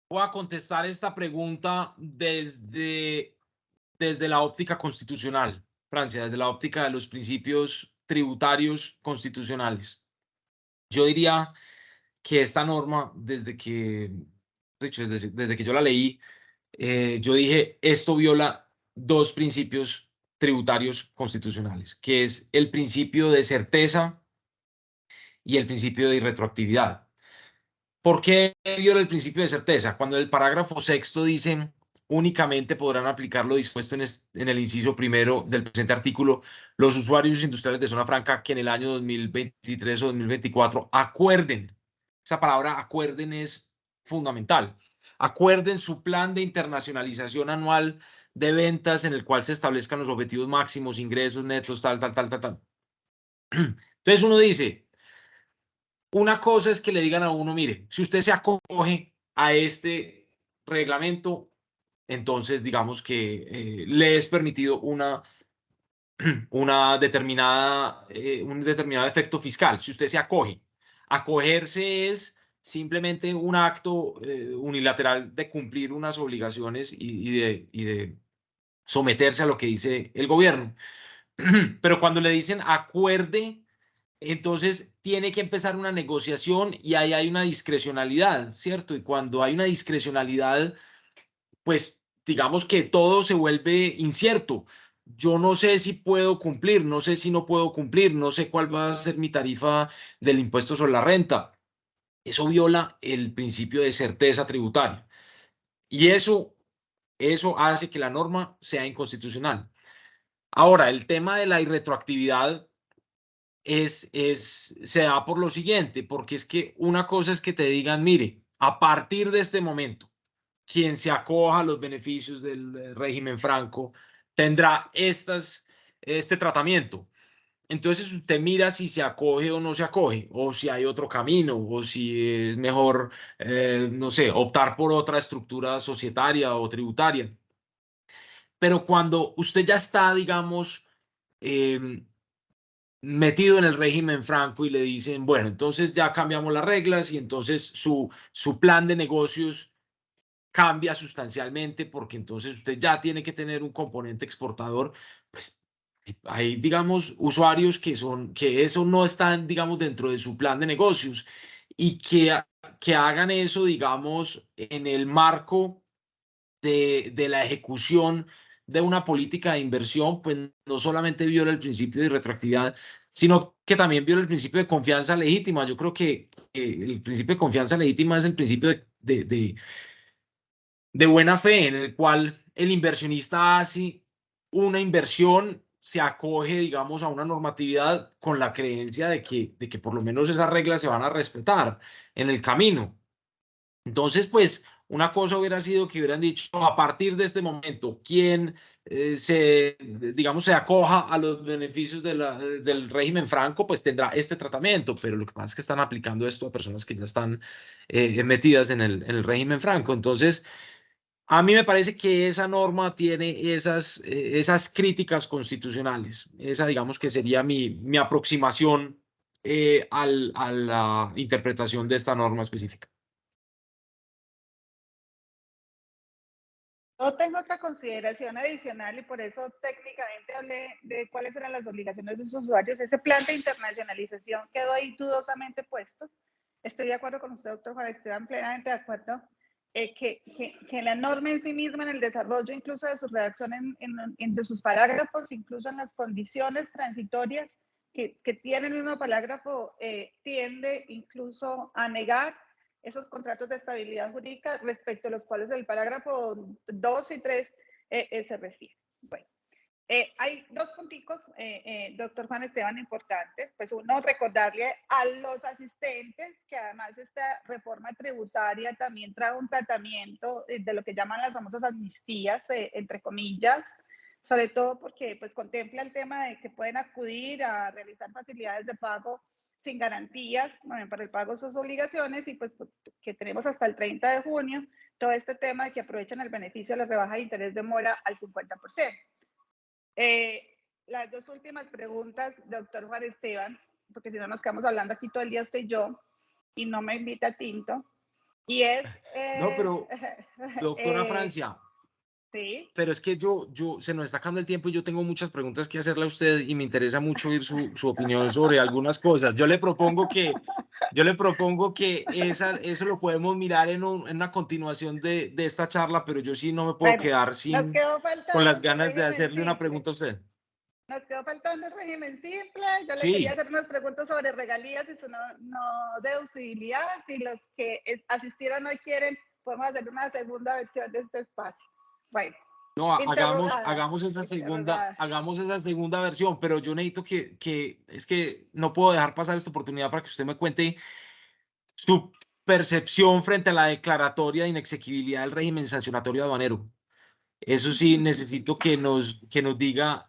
[SPEAKER 2] voy a contestar esta pregunta desde la óptica constitucional, Francia, desde la óptica de los principios tributarios constitucionales. Yo diría que esta norma, de hecho, desde que yo la leí, yo dije, esto viola dos principios tributarios constitucionales, que es el principio de certeza y el principio de irretroactividad. ¿Por qué viola el principio de certeza? Cuando el parágrafo sexto dice únicamente podrán aplicar lo dispuesto en el inciso primero del presente artículo los usuarios industriales de zona franca que en el año 2023 o 2024 acuerden. Esa palabra acuerden es fundamental. Acuerden su plan de internacionalización anual de ventas en el cual se establezcan los objetivos máximos, ingresos netos, tal, tal, tal, tal, tal. Entonces uno dice, una cosa es que le digan a uno, mire, si usted se acoge a este reglamento, entonces digamos que le es permitido una determinada, un determinado efecto fiscal, si usted se acoge. Acogerse es simplemente un acto unilateral de cumplir unas obligaciones y de someterse a lo que dice el gobierno. Pero cuando le dicen acuerde, entonces tiene que empezar una negociación y ahí hay una discrecionalidad, ¿cierto? Y cuando hay una discrecionalidad, pues digamos que todo se vuelve incierto. Yo no sé si puedo cumplir, no sé si no puedo cumplir, no sé cuál va a ser mi tarifa del impuesto sobre la renta. Eso viola el principio de certeza tributaria y eso hace que la norma sea inconstitucional. Ahora, el tema de la irretroactividad se da por lo siguiente, porque es que una cosa es que te digan, mire, a partir de este momento, quien se acoja a los beneficios del régimen franco tendrá este tratamiento. Entonces usted mira si se acoge o no se acoge, o si hay otro camino, o si es mejor, no sé, optar por otra estructura societaria o tributaria. Pero cuando usted ya está, digamos, eh, metido en el régimen franco y le dicen, bueno, entonces ya cambiamos las reglas y entonces su plan de negocios cambia sustancialmente porque entonces usted ya tiene que tener un componente exportador, pues hay, digamos, usuarios que eso no están, digamos, dentro de su plan de negocios y que hagan eso, digamos, en el marco de la ejecución de una política de inversión, pues no solamente viola el principio de retroactividad, sino que también viola el principio de confianza legítima. Yo creo que el principio de confianza legítima es el principio de buena fe en el cual el inversionista hace una inversión se acoge, digamos, a una normatividad con la creencia de que por lo menos esas reglas se van a respetar en el camino. Entonces, pues, una cosa hubiera sido que hubieran dicho, a partir de este momento, quien digamos, se acoja a los beneficios del régimen franco, pues tendrá este tratamiento, pero lo que pasa es que están aplicando esto a personas que ya están metidas en el régimen franco. Entonces, a mí me parece que esa norma tiene esas críticas constitucionales. Esa, digamos, que sería mi aproximación a la interpretación de esta norma específica.
[SPEAKER 1] No tengo otra consideración adicional y por eso técnicamente hablé de cuáles eran las obligaciones de los usuarios. Ese plan de internacionalización quedó ahí dudosamente puesto. Estoy de acuerdo con usted, doctor Juan Esteban, plenamente de acuerdo, que la norma en sí misma, en el desarrollo incluso de su redacción, de sus parágrafos, incluso en las condiciones transitorias que tiene el mismo parágrafo, tiende incluso a negar esos contratos de estabilidad jurídica respecto a los cuales el parágrafo 2 y 3 se refiere. Bueno, hay dos punticos, doctor Juan Esteban, importantes. Pues uno, recordarle a los asistentes que además esta reforma tributaria también trae un tratamiento de lo que llaman las famosas amnistías, entre comillas, sobre todo porque pues contempla el tema de que pueden acudir a realizar facilidades de pago sin garantías, bueno, para el pago de sus obligaciones, y pues que tenemos hasta el 30 de junio todo este tema de que aprovechan el beneficio de la rebaja de interés de mora al 50%. Las dos últimas preguntas, doctor Juan Esteban, porque si no nos quedamos hablando aquí todo el día, estoy yo, y no me invita Tinto, y
[SPEAKER 2] No, pero doctora
[SPEAKER 1] eh,
[SPEAKER 2] Francia,
[SPEAKER 1] sí.
[SPEAKER 2] pero es que se nos está acabando el tiempo y yo tengo muchas preguntas que hacerle a usted y me interesa mucho oír su opinión sobre algunas cosas. Yo le propongo que eso lo podemos mirar en una continuación de esta charla, pero yo sí no me puedo
[SPEAKER 1] Bueno,
[SPEAKER 2] quedar
[SPEAKER 1] nos quedó
[SPEAKER 2] con
[SPEAKER 1] faltando
[SPEAKER 2] las
[SPEAKER 1] el
[SPEAKER 2] ganas de
[SPEAKER 1] régimen
[SPEAKER 2] hacerle una
[SPEAKER 1] simple.
[SPEAKER 2] pregunta a usted.
[SPEAKER 1] Nos quedó faltando el régimen simple. Yo le quería
[SPEAKER 2] Sí,
[SPEAKER 1] hacer unas preguntas sobre regalías y su no deducibilidad. Si los que asistieron hoy quieren, podemos hacer una segunda versión de este espacio. Bueno,
[SPEAKER 2] no,
[SPEAKER 1] interrogada, interrogada.
[SPEAKER 2] hagamos esa segunda versión, pero yo necesito es que no puedo dejar pasar esta oportunidad para que usted me cuente su percepción frente a la declaratoria de inexequibilidad del régimen sancionatorio aduanero. Eso sí, necesito que nos diga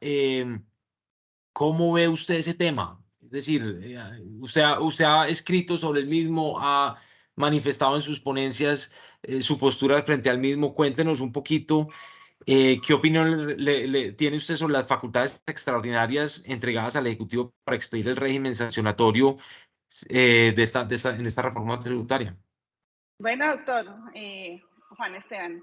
[SPEAKER 2] cómo ve usted ese tema. Es decir, usted ha escrito sobre el mismo, ha manifestado en sus ponencias su postura frente al mismo. Cuéntenos un poquito qué opinión tiene usted sobre las facultades extraordinarias entregadas al Ejecutivo para expedir el régimen sancionatorio en esta reforma tributaria.
[SPEAKER 1] Bueno, doctor Juan Esteban,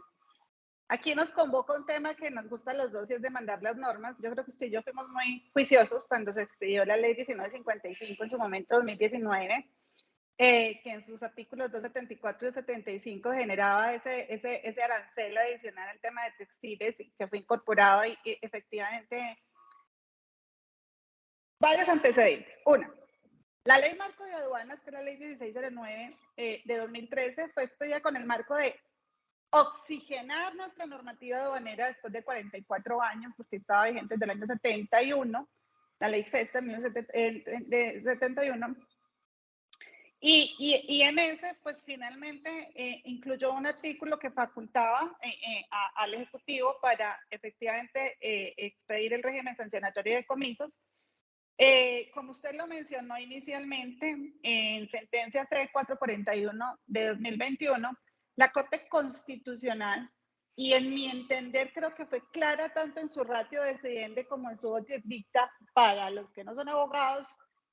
[SPEAKER 1] aquí nos convoca un tema que nos gusta a los dos y es demandar las normas. Yo creo que usted y yo fuimos muy juiciosos cuando se expidió la ley 1955 en su momento, 2019, que en sus artículos 274 y 75 generaba ese arancel adicional al tema de textiles que fue incorporado y efectivamente varios antecedentes. Una, la ley marco de aduanas, que es la ley 1609 de 2013, fue expedida con el marco de oxigenar nuestra normativa aduanera después de 44 años, porque estaba vigente desde el año 71, la ley sexta de 71. Y en ese, pues finalmente incluyó un artículo que facultaba al Ejecutivo para efectivamente expedir el régimen sancionatorio de comisos. Como usted lo mencionó inicialmente, en sentencia C441 de 2021, la Corte Constitucional, y en mi entender creo que fue clara tanto en su ratio decidente como en su dicta para los que no son abogados,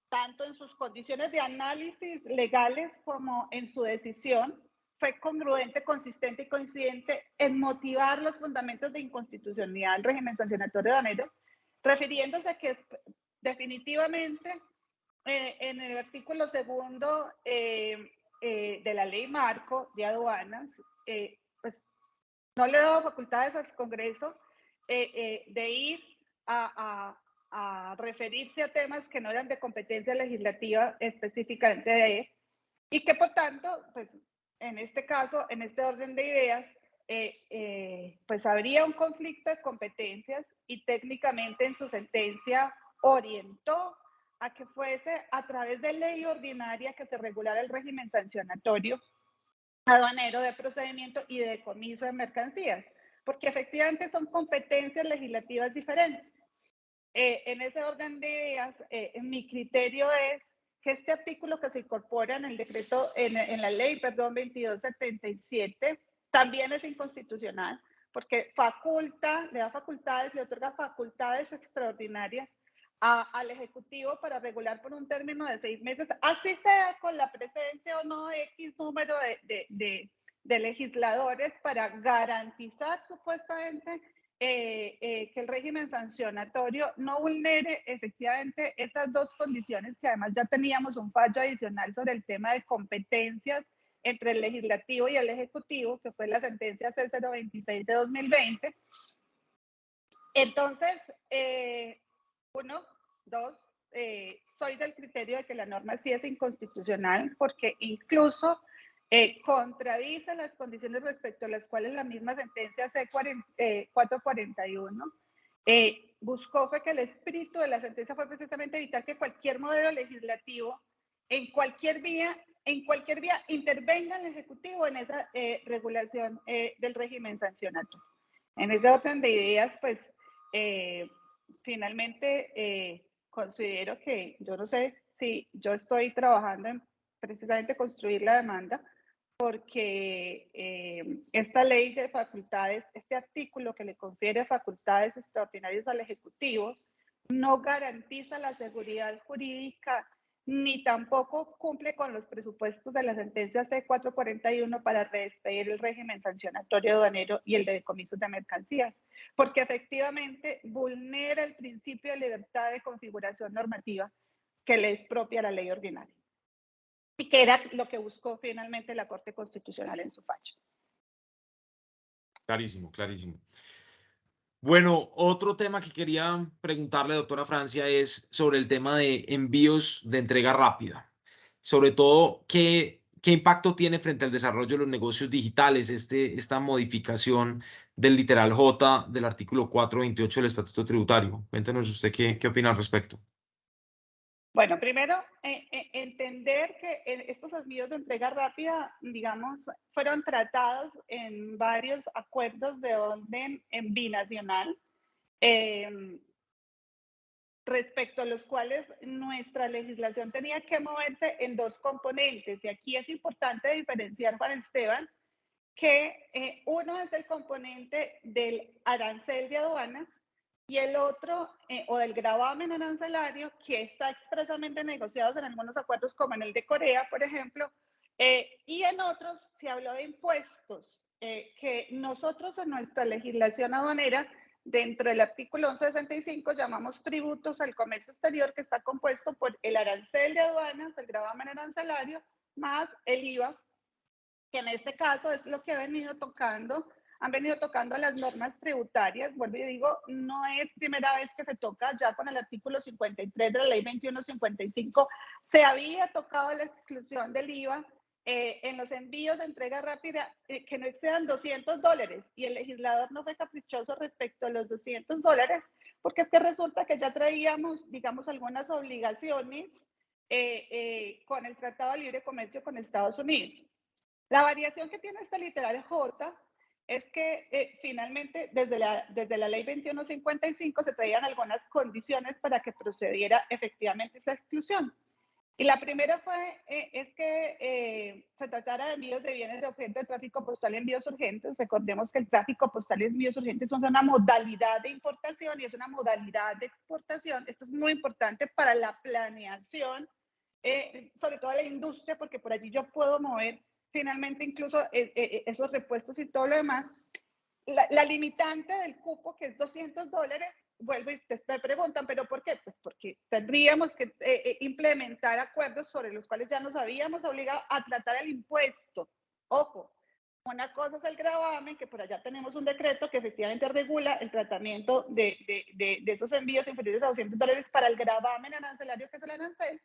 [SPEAKER 1] tanto en sus condiciones de análisis legales como en su decisión, fue congruente, consistente y coincidente en motivar los fundamentos de inconstitucionalidad del régimen sancionatorio aduanero, refiriéndose a que definitivamente en el artículo segundo de la ley marco de aduanas, pues no le he dado facultades al Congreso de ir a referirse a temas que no eran de competencia legislativa específicamente de él, y que por tanto, pues en este caso, en este orden de ideas, pues habría un conflicto de competencias y técnicamente en su sentencia orientó a que fuese a través de ley ordinaria que se regulara el régimen sancionatorio aduanero de procedimiento y de decomiso de mercancías, porque efectivamente son competencias legislativas diferentes. En ese orden de ideas, mi criterio es que este artículo que se incorpora en el decreto, en la ley, perdón, 2277, también es inconstitucional, porque le da facultades, le otorga facultades extraordinarias al Ejecutivo para regular por un término de 6 meses, así sea con la presencia o no de X número de legisladores para garantizar supuestamente que el régimen sancionatorio no vulnere efectivamente estas dos condiciones que además ya teníamos un fallo adicional sobre el tema de competencias entre el legislativo y el ejecutivo, que fue la sentencia C026 de 2020. Entonces, uno, dos, soy del criterio de que la norma sí es inconstitucional porque incluso contradice las condiciones respecto a las cuales la misma sentencia C441 buscó fue que el espíritu de la sentencia fue precisamente evitar que cualquier modelo legislativo en cualquier vía intervenga el Ejecutivo en esa regulación del régimen sancionatorio. En ese orden de ideas, pues finalmente considero que yo no sé si yo estoy trabajando en precisamente construir la demanda, porque esta ley de facultades, este artículo que le confiere facultades extraordinarias al Ejecutivo, no garantiza la seguridad jurídica ni tampoco cumple con los presupuestos de la sentencia C441 para redespedir el régimen sancionatorio aduanero y el de decomisos de mercancías, porque efectivamente vulnera el principio de libertad de configuración normativa que le es propia a la ley ordinaria y que era lo que buscó finalmente la Corte Constitucional en su fallo.
[SPEAKER 2] Clarísimo, clarísimo. Bueno, otro tema que quería preguntarle, doctora Francia, es sobre el tema de envíos de entrega rápida. Sobre todo, ¿qué impacto tiene frente al desarrollo de los negocios digitales esta modificación del literal J del artículo 428 del Estatuto Tributario? Cuéntenos usted qué opina al respecto.
[SPEAKER 1] Bueno, primero, entender que estos envíos de entrega rápida, digamos, fueron tratados en varios acuerdos de orden binacional, respecto a los cuales nuestra legislación tenía que moverse en dos componentes. Y aquí es importante diferenciar, Juan Esteban, que uno es el componente del arancel de aduanas y el otro, o del gravamen arancelario, que está expresamente negociado en algunos acuerdos, como en el de Corea, por ejemplo, y en otros se habló de impuestos, que nosotros en nuestra legislación aduanera, dentro del artículo 1165, llamamos tributos al comercio exterior, que está compuesto por el arancel de aduanas, el gravamen arancelario, más el IVA, que en este caso es lo que han venido tocando las normas tributarias. Vuelvo y digo, no es primera vez que se toca, ya con el artículo 53 de la ley 2155 se había tocado la exclusión del IVA en los envíos de entrega rápida que no excedan $200, y el legislador no fue caprichoso respecto a los $200, porque es que resulta que ya traíamos, digamos, algunas obligaciones con el Tratado de Libre Comercio con Estados Unidos. La variación que tiene esta literal J es que finalmente desde la ley 2155 se traían algunas condiciones para que procediera efectivamente esa exclusión. Y la primera es que se tratara de envíos de bienes de objeto de tráfico postal en envíos urgentes. Recordemos que el tráfico postal y envíos urgentes son una modalidad de importación y es una modalidad de exportación. Esto es muy importante para la planeación, sobre todo la industria, porque por allí yo puedo mover finalmente incluso esos repuestos y todo lo demás. La limitante del cupo, que es $200, vuelvo y me preguntan, ¿pero por qué? Pues porque tendríamos que implementar acuerdos sobre los cuales ya nos habíamos obligado a tratar el impuesto. Ojo, una cosa es el gravamen, que por allá tenemos un decreto que efectivamente regula el tratamiento de esos envíos inferiores a $200 para el gravamen arancelario, que es el arancel.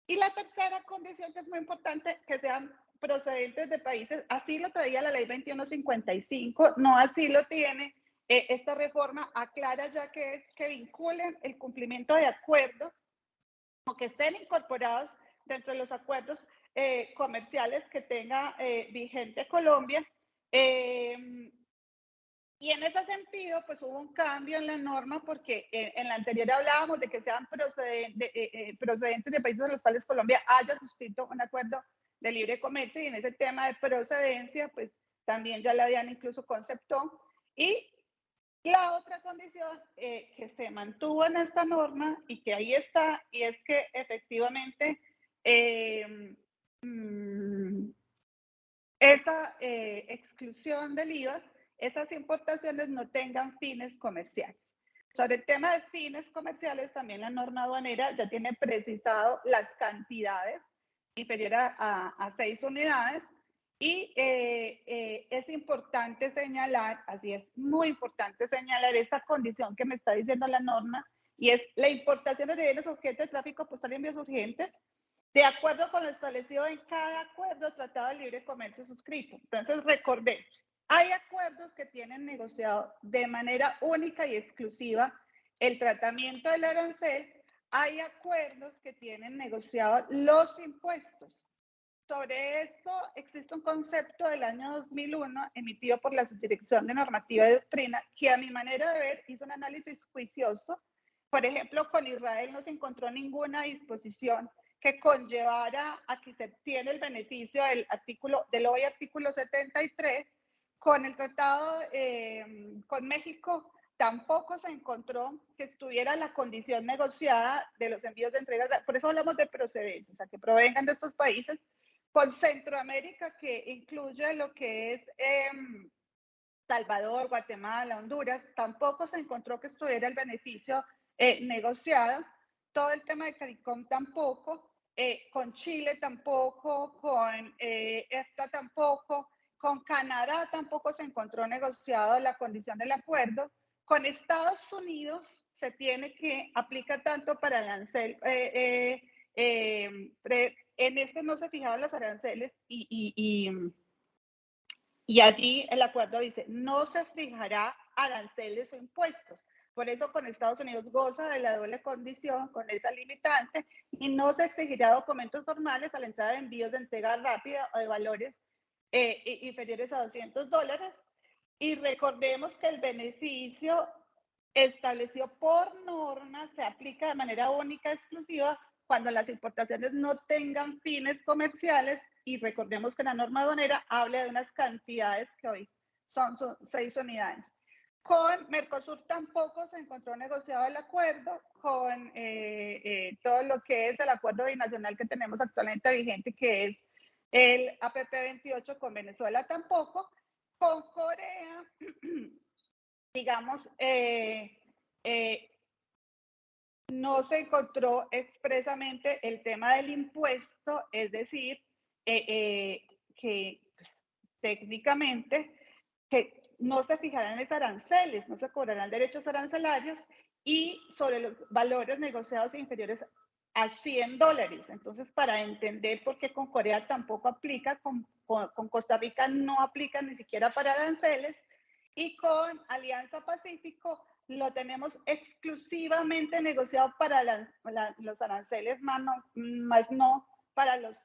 [SPEAKER 1] Y la tercera condición, que es muy importante, que sean procedentes de países, así lo traía la ley 2155, no así lo tiene esta reforma, aclara ya que es que vinculen el cumplimiento de acuerdos o que estén incorporados dentro de los acuerdos comerciales que tenga vigente Colombia. Y en ese sentido, pues hubo un cambio en la norma porque en la anterior hablábamos de que sean procedentes de países a los cuales Colombia haya suscrito un acuerdo de libre comercio, y en ese tema de procedencia, pues también ya la DIAN incluso conceptó. Y la otra condición que se mantuvo en esta norma y que ahí está, y es que efectivamente esa exclusión del IVA, esas importaciones no tengan fines comerciales. Sobre el tema de fines comerciales, también la norma aduanera ya tiene precisado las cantidades inferiores a 6 unidades, y es importante señalar, así es, muy importante señalar esta condición que me está diciendo la norma, y es la importación de bienes objeto de tráfico postal y envíos urgentes de acuerdo con lo establecido en cada acuerdo o tratado de libre comercio suscrito. Entonces, recordemos, hay acuerdos que tienen negociado de manera única y exclusiva el tratamiento del arancel, hay acuerdos que tienen negociado los impuestos. Sobre esto existe un concepto del año 2001 emitido por la Subdirección de Normativa y Doctrina que, a mi manera de ver, hizo un análisis juicioso. Por ejemplo, con Israel no se encontró ninguna disposición que conllevara a que se obtiene el beneficio del hoy artículo 73. Con el tratado con México tampoco se encontró que estuviera la condición negociada de los envíos de entregas, por eso hablamos de procedencia, o sea, que provengan de estos países. Con Centroamérica, que incluye lo que es Salvador, Guatemala, Honduras, tampoco se encontró que estuviera el beneficio negociado. Todo el tema de CARICOM tampoco, con Chile tampoco, con EFTA tampoco, con Canadá tampoco se encontró negociado la condición del acuerdo. Con Estados Unidos se tiene que aplica tanto para el arancel, en este no se fijaban los aranceles y allí el acuerdo dice, no se fijará aranceles o impuestos. Por eso con Estados Unidos goza de la doble condición, con esa limitante, y no se exigirá documentos formales a la entrada de envíos de entrega rápida o de valores inferiores a $200. Y recordemos que el beneficio establecido por norma se aplica de manera única, exclusiva, cuando las importaciones no tengan fines comerciales, y recordemos que la norma aduanera habla de unas cantidades que hoy son 6 unidades. Con Mercosur tampoco se encontró negociado el acuerdo, con todo lo que es el acuerdo binacional que tenemos actualmente vigente, que es el APP 28, con Venezuela tampoco. Con Corea, digamos, no se encontró expresamente el tema del impuesto, es decir, que pues, técnicamente que no se fijarán en aranceles, no se cobrarán derechos arancelarios, y sobre los valores negociados inferiores a $100. Entonces, para entender por qué con Corea tampoco aplica, con Costa Rica no aplica ni siquiera para aranceles, y con Alianza Pacífico lo tenemos exclusivamente negociado para los aranceles, más no para los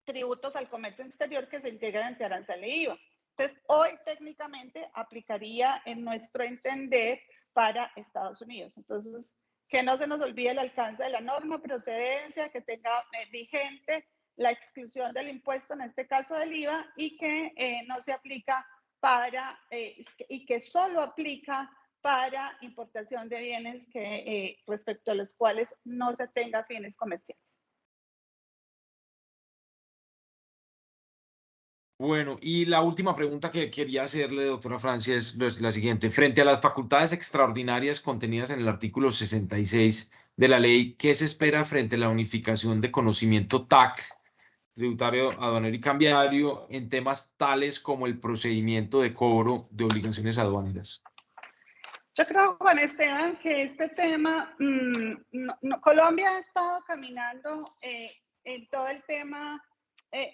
[SPEAKER 1] tributos al comercio exterior que se integran entre arancel e IVA. Entonces, hoy técnicamente aplicaría, en nuestro entender, para Estados Unidos. Entonces, que no se nos olvide el alcance de la norma, procedencia, que tenga vigente la exclusión del impuesto, en este caso del IVA, y que no se aplica para, y que solo aplica para importación de bienes que respecto a los cuales no se tenga fines comerciales.
[SPEAKER 2] Bueno, y la última pregunta que quería hacerle, doctora Francia, es la siguiente. Frente a las facultades extraordinarias contenidas en el artículo 66 de la ley, ¿qué se espera frente a la unificación de conocimiento TAC, tributario, aduanero y cambiario, en temas tales como el procedimiento de cobro de obligaciones aduaneras?
[SPEAKER 1] Yo creo, Juan Esteban, que este tema, Colombia ha estado caminando en todo el tema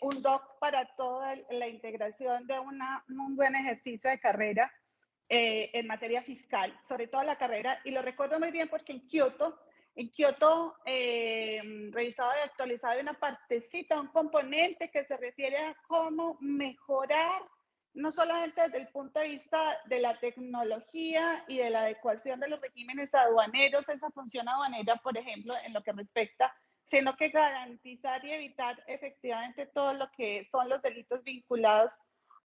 [SPEAKER 1] un doc para toda la integración de un buen ejercicio de carrera en materia fiscal, sobre todo la carrera, y lo recuerdo muy bien porque en Kioto, revisado y actualizado, hay una partecita, un componente que se refiere a cómo mejorar, no solamente desde el punto de vista de la tecnología y de la adecuación de los regímenes aduaneros, esa función aduanera, por ejemplo, en lo que respecta, sino que garantizar y evitar efectivamente todo lo que son los delitos vinculados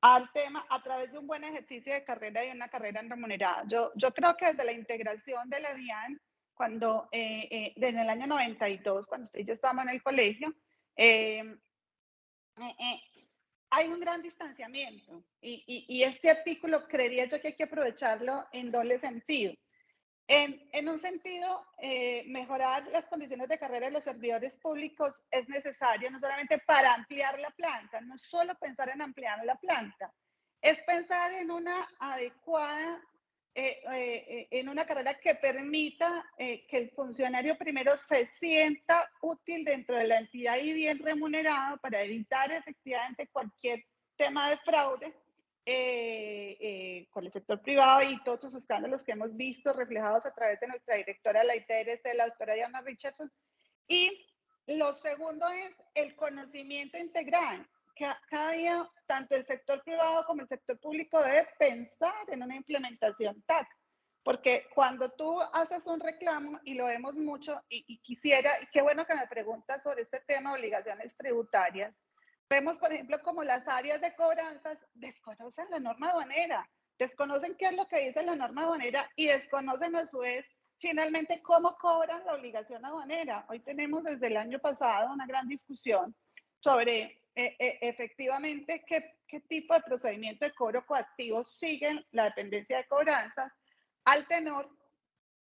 [SPEAKER 1] al tema a través de un buen ejercicio de carrera y una carrera remunerada. Yo creo que desde la integración de la DIAN, cuando desde el año 92, cuando usted y yo estábamos en el colegio, eh, eh, hay un gran distanciamiento y este artículo creería yo que hay que aprovecharlo en doble sentido. En un sentido, mejorar las condiciones de carrera de los servidores públicos es necesario, no solamente para ampliar la planta, no solo pensar en ampliar la planta, es pensar en una adecuada, en una carrera que permita que el funcionario primero se sienta útil dentro de la entidad y bien remunerado para evitar efectivamente cualquier tema de fraude con el sector privado y todos esos escándalos que hemos visto reflejados a través de nuestra directora de la ITRC, la doctora Diana Richardson. Y lo segundo es el conocimiento integral. Cada día, tanto el sector privado como el sector público debe pensar en una implementación TAC. Porque cuando tú haces un reclamo, y lo vemos mucho, y quisiera, y qué bueno que me preguntas sobre este tema de obligaciones tributarias, vemos, por ejemplo, como las áreas de cobranzas desconocen la norma aduanera, desconocen qué es lo que dice la norma aduanera y desconocen a su vez finalmente cómo cobran la obligación aduanera. Hoy tenemos desde el año pasado una gran discusión sobre efectivamente qué tipo de procedimiento de cobro coactivo siguen la dependencia de cobranzas al tenor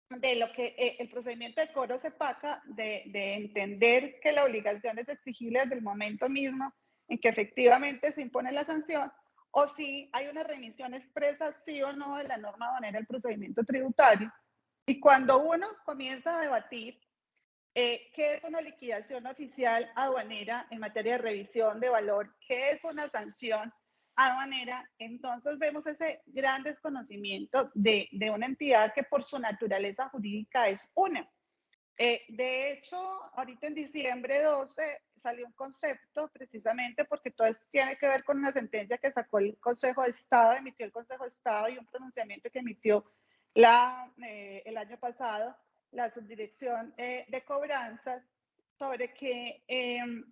[SPEAKER 1] de lo que el procedimiento de cobro se paga, de entender que la obligación es exigible desde el momento mismo en que efectivamente se impone la sanción, o si hay una remisión expresa, sí o no, de la norma aduanera del procedimiento tributario. Y cuando uno comienza a debatir qué es una liquidación oficial aduanera en materia de revisión de valor, qué es una sanción aduanera, entonces vemos ese gran desconocimiento de una entidad que por su naturaleza jurídica es una. De hecho, ahorita en diciembre 12 salió un concepto precisamente porque todo esto tiene que ver con una sentencia que sacó el Consejo de Estado, emitió el Consejo de Estado y un pronunciamiento que emitió el año pasado la Subdirección de Cobranzas sobre que,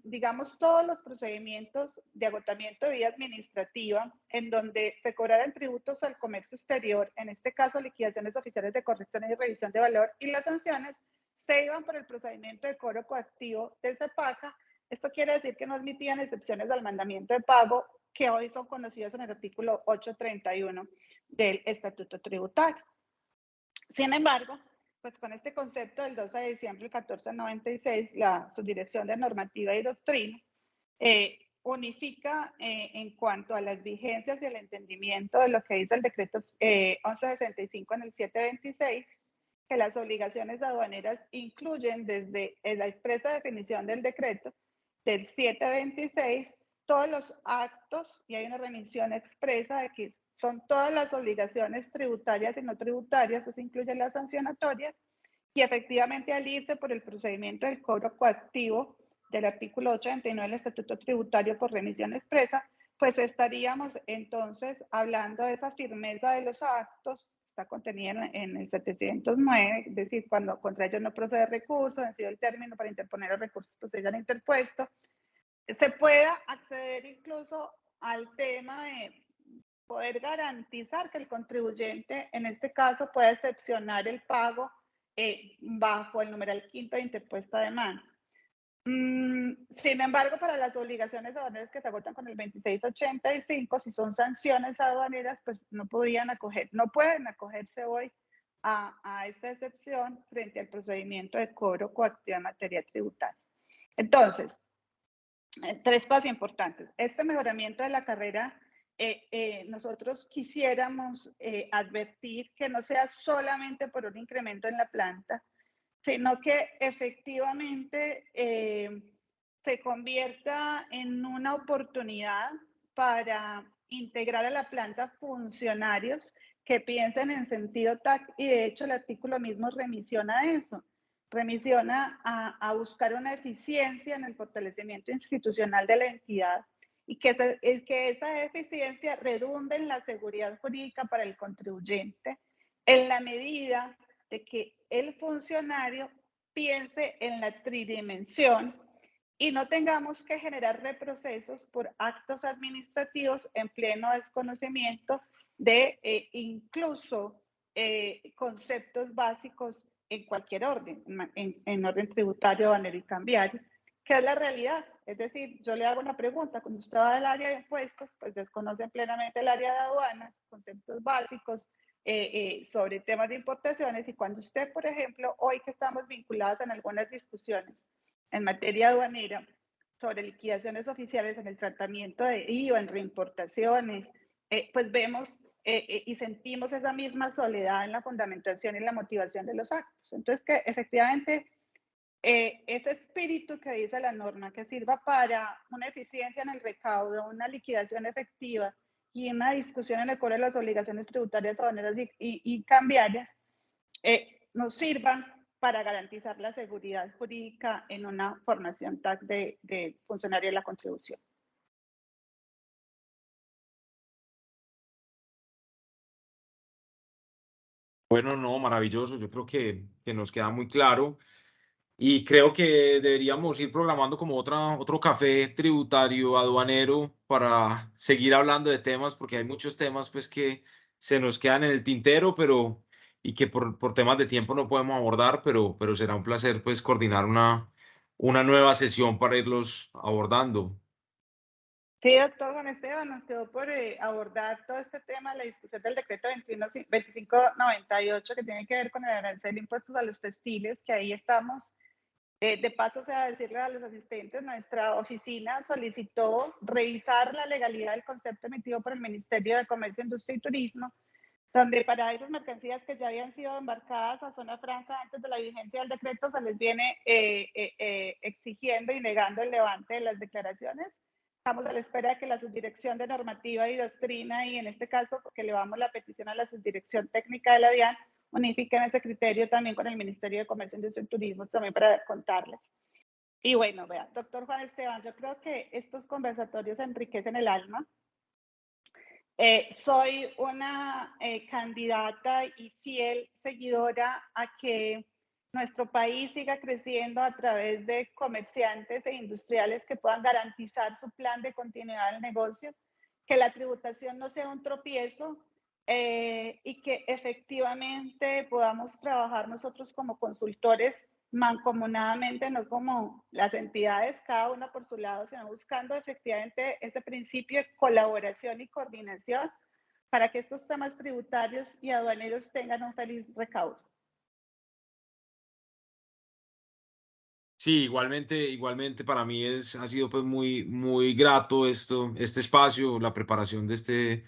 [SPEAKER 1] digamos, todos los procedimientos de agotamiento de vía administrativa en donde se cobraran tributos al comercio exterior, en este caso liquidaciones oficiales de corrección y revisión de valor y las sanciones, se iban por el procedimiento de cobro coactivo del CEPACA. Esto quiere decir que no admitían excepciones al mandamiento de pago que hoy son conocidas en el artículo 831 del Estatuto Tributario. Sin embargo, pues con este concepto del 12 de diciembre del 1496, la Subdirección de Normativa y Doctrina unifica en cuanto a las vigencias y el entendimiento de lo que dice el decreto 1165 en el 726, que las obligaciones aduaneras incluyen desde la expresa definición del decreto del 726 todos los actos, y hay una remisión expresa de que son todas las obligaciones tributarias y no tributarias, eso incluye las sancionatorias, y efectivamente al irse por el procedimiento del cobro coactivo del artículo 89 del Estatuto Tributario por remisión expresa, pues estaríamos entonces hablando de esa firmeza de los actos, está contenida en el 709, es decir, cuando contra ellos no procede recurso, vencido el término para interponer los recursos que se hayan interpuesto, se pueda acceder incluso al tema de poder garantizar que el contribuyente, en este caso, pueda excepcionar el pago bajo el numeral quinto de interpuesta demanda. Sin embargo, para las obligaciones aduaneras que se agotan con el 2685, si son sanciones aduaneras, pues no pueden acogerse hoy a esta excepción frente al procedimiento de cobro coactivo en materia tributaria. Entonces, tres cosas importantes. Este mejoramiento de la carrera, nosotros quisiéramos advertir que no sea solamente por un incremento en la planta, sino que efectivamente se convierta en una oportunidad para integrar a la planta funcionarios que piensen en sentido TAC, y de hecho el artículo mismo remisiona a eso, remisiona a buscar una eficiencia en el fortalecimiento institucional de la entidad y que esa eficiencia redunde en la seguridad jurídica para el contribuyente en la medida de que el funcionario piense en la tridimensión y no tengamos que generar reprocesos por actos administrativos en pleno desconocimiento de incluso conceptos básicos en cualquier orden, en orden tributario, aduanero y cambiario, que es la realidad. Es decir, yo le hago una pregunta, cuando usted va al área de impuestos, pues desconocen plenamente el área de aduanas, conceptos básicos, sobre temas de importaciones, y cuando usted, por ejemplo, hoy que estamos vinculados en algunas discusiones en materia aduanera sobre liquidaciones oficiales en el tratamiento de IVA, en reimportaciones, pues vemos y sentimos esa misma soledad en la fundamentación y la motivación de los actos. Entonces, que efectivamente ese espíritu que dice la norma, que sirva para una eficiencia en el recaudo, una liquidación efectiva y una discusión en el cobro de las obligaciones tributarias, aduaneras y cambiarias, nos sirvan para garantizar la seguridad jurídica en una formación TAC de funcionario de la contribución.
[SPEAKER 2] Bueno, no, maravilloso. Yo creo que nos queda muy claro. Y creo que deberíamos ir programando como otro café tributario aduanero para seguir hablando de temas, porque hay muchos temas pues que se nos quedan en el tintero, pero y que por temas de tiempo no podemos abordar, pero será un placer pues coordinar una nueva sesión para irlos abordando.
[SPEAKER 1] Sí, doctor Juan Esteban, nos quedó por abordar todo este tema, la discusión del decreto 2598, que tiene que ver con el arancel de impuestos a los textiles, que ahí estamos. De paso, sea decirle a los asistentes, nuestra oficina solicitó revisar la legalidad del concepto emitido por el Ministerio de Comercio, Industria y Turismo, donde para esas mercancías que ya habían sido embarcadas a zona franca antes de la vigencia del decreto se les viene exigiendo y negando el levante de las declaraciones. Estamos a la espera de que la Subdirección de Normativa y Doctrina, y en este caso porque elevamos la petición a la Subdirección Técnica de la DIAN, unifiquen ese criterio también con el Ministerio de Comercio, Industria y Turismo, también para contarles. Y bueno, vea, doctor Juan Esteban, yo creo que estos conversatorios enriquecen el alma. Soy una candidata y fiel seguidora a que nuestro país siga creciendo a través de comerciantes e industriales que puedan garantizar su plan de continuidad del negocio, que la tributación no sea un tropiezo, y que efectivamente podamos trabajar nosotros como consultores mancomunadamente, no como las entidades, cada una por su lado, sino buscando efectivamente ese principio de colaboración y coordinación para que estos temas tributarios y aduaneros tengan un feliz recaudo.
[SPEAKER 2] Sí, igualmente para mí ha sido pues muy grato este espacio, la preparación de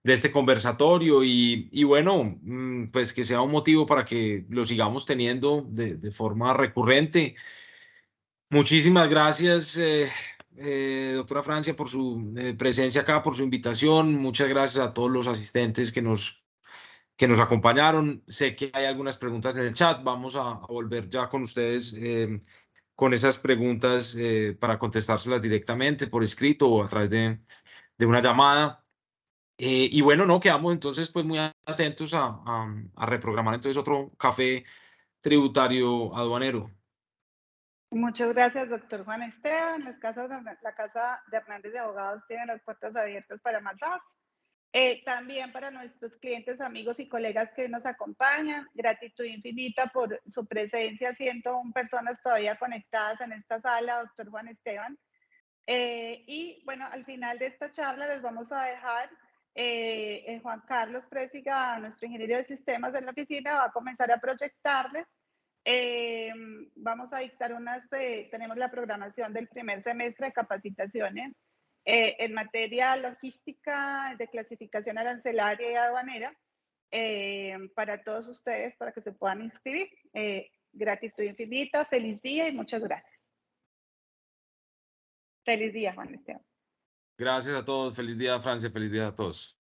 [SPEAKER 2] este conversatorio y bueno, pues que sea un motivo para que lo sigamos teniendo de forma recurrente. Muchísimas gracias, doctora Francia, por su presencia acá, por su invitación. Muchas gracias a todos los asistentes que nos acompañaron. Sé que hay algunas preguntas en el chat. Vamos a volver ya con ustedes con esas preguntas para contestárselas directamente por escrito o a través de una llamada. Y bueno, no, quedamos entonces pues muy atentos a reprogramar entonces otro café tributario aduanero.
[SPEAKER 1] Muchas gracias, doctor Juan Esteban. La Casa de Hernández de Abogados tiene las puertas abiertas para más apps. También para nuestros clientes, amigos y colegas que nos acompañan, gratitud infinita por su presencia, 101 personas todavía conectadas en esta sala, doctor Juan Esteban. Y bueno, al final de esta charla les vamos a dejar Juan Carlos Présiga, nuestro ingeniero de sistemas en la oficina, va a comenzar a proyectarles. Eh, Vamos a dictar tenemos la programación del primer semestre de capacitaciones en materia logística, de clasificación arancelaria y aduanera, para todos ustedes, para que se puedan inscribir. Gratitud infinita, feliz día y muchas gracias. Feliz día, Juan Esteban.
[SPEAKER 2] Gracias a todos. Feliz día, Francia. Feliz día a todos.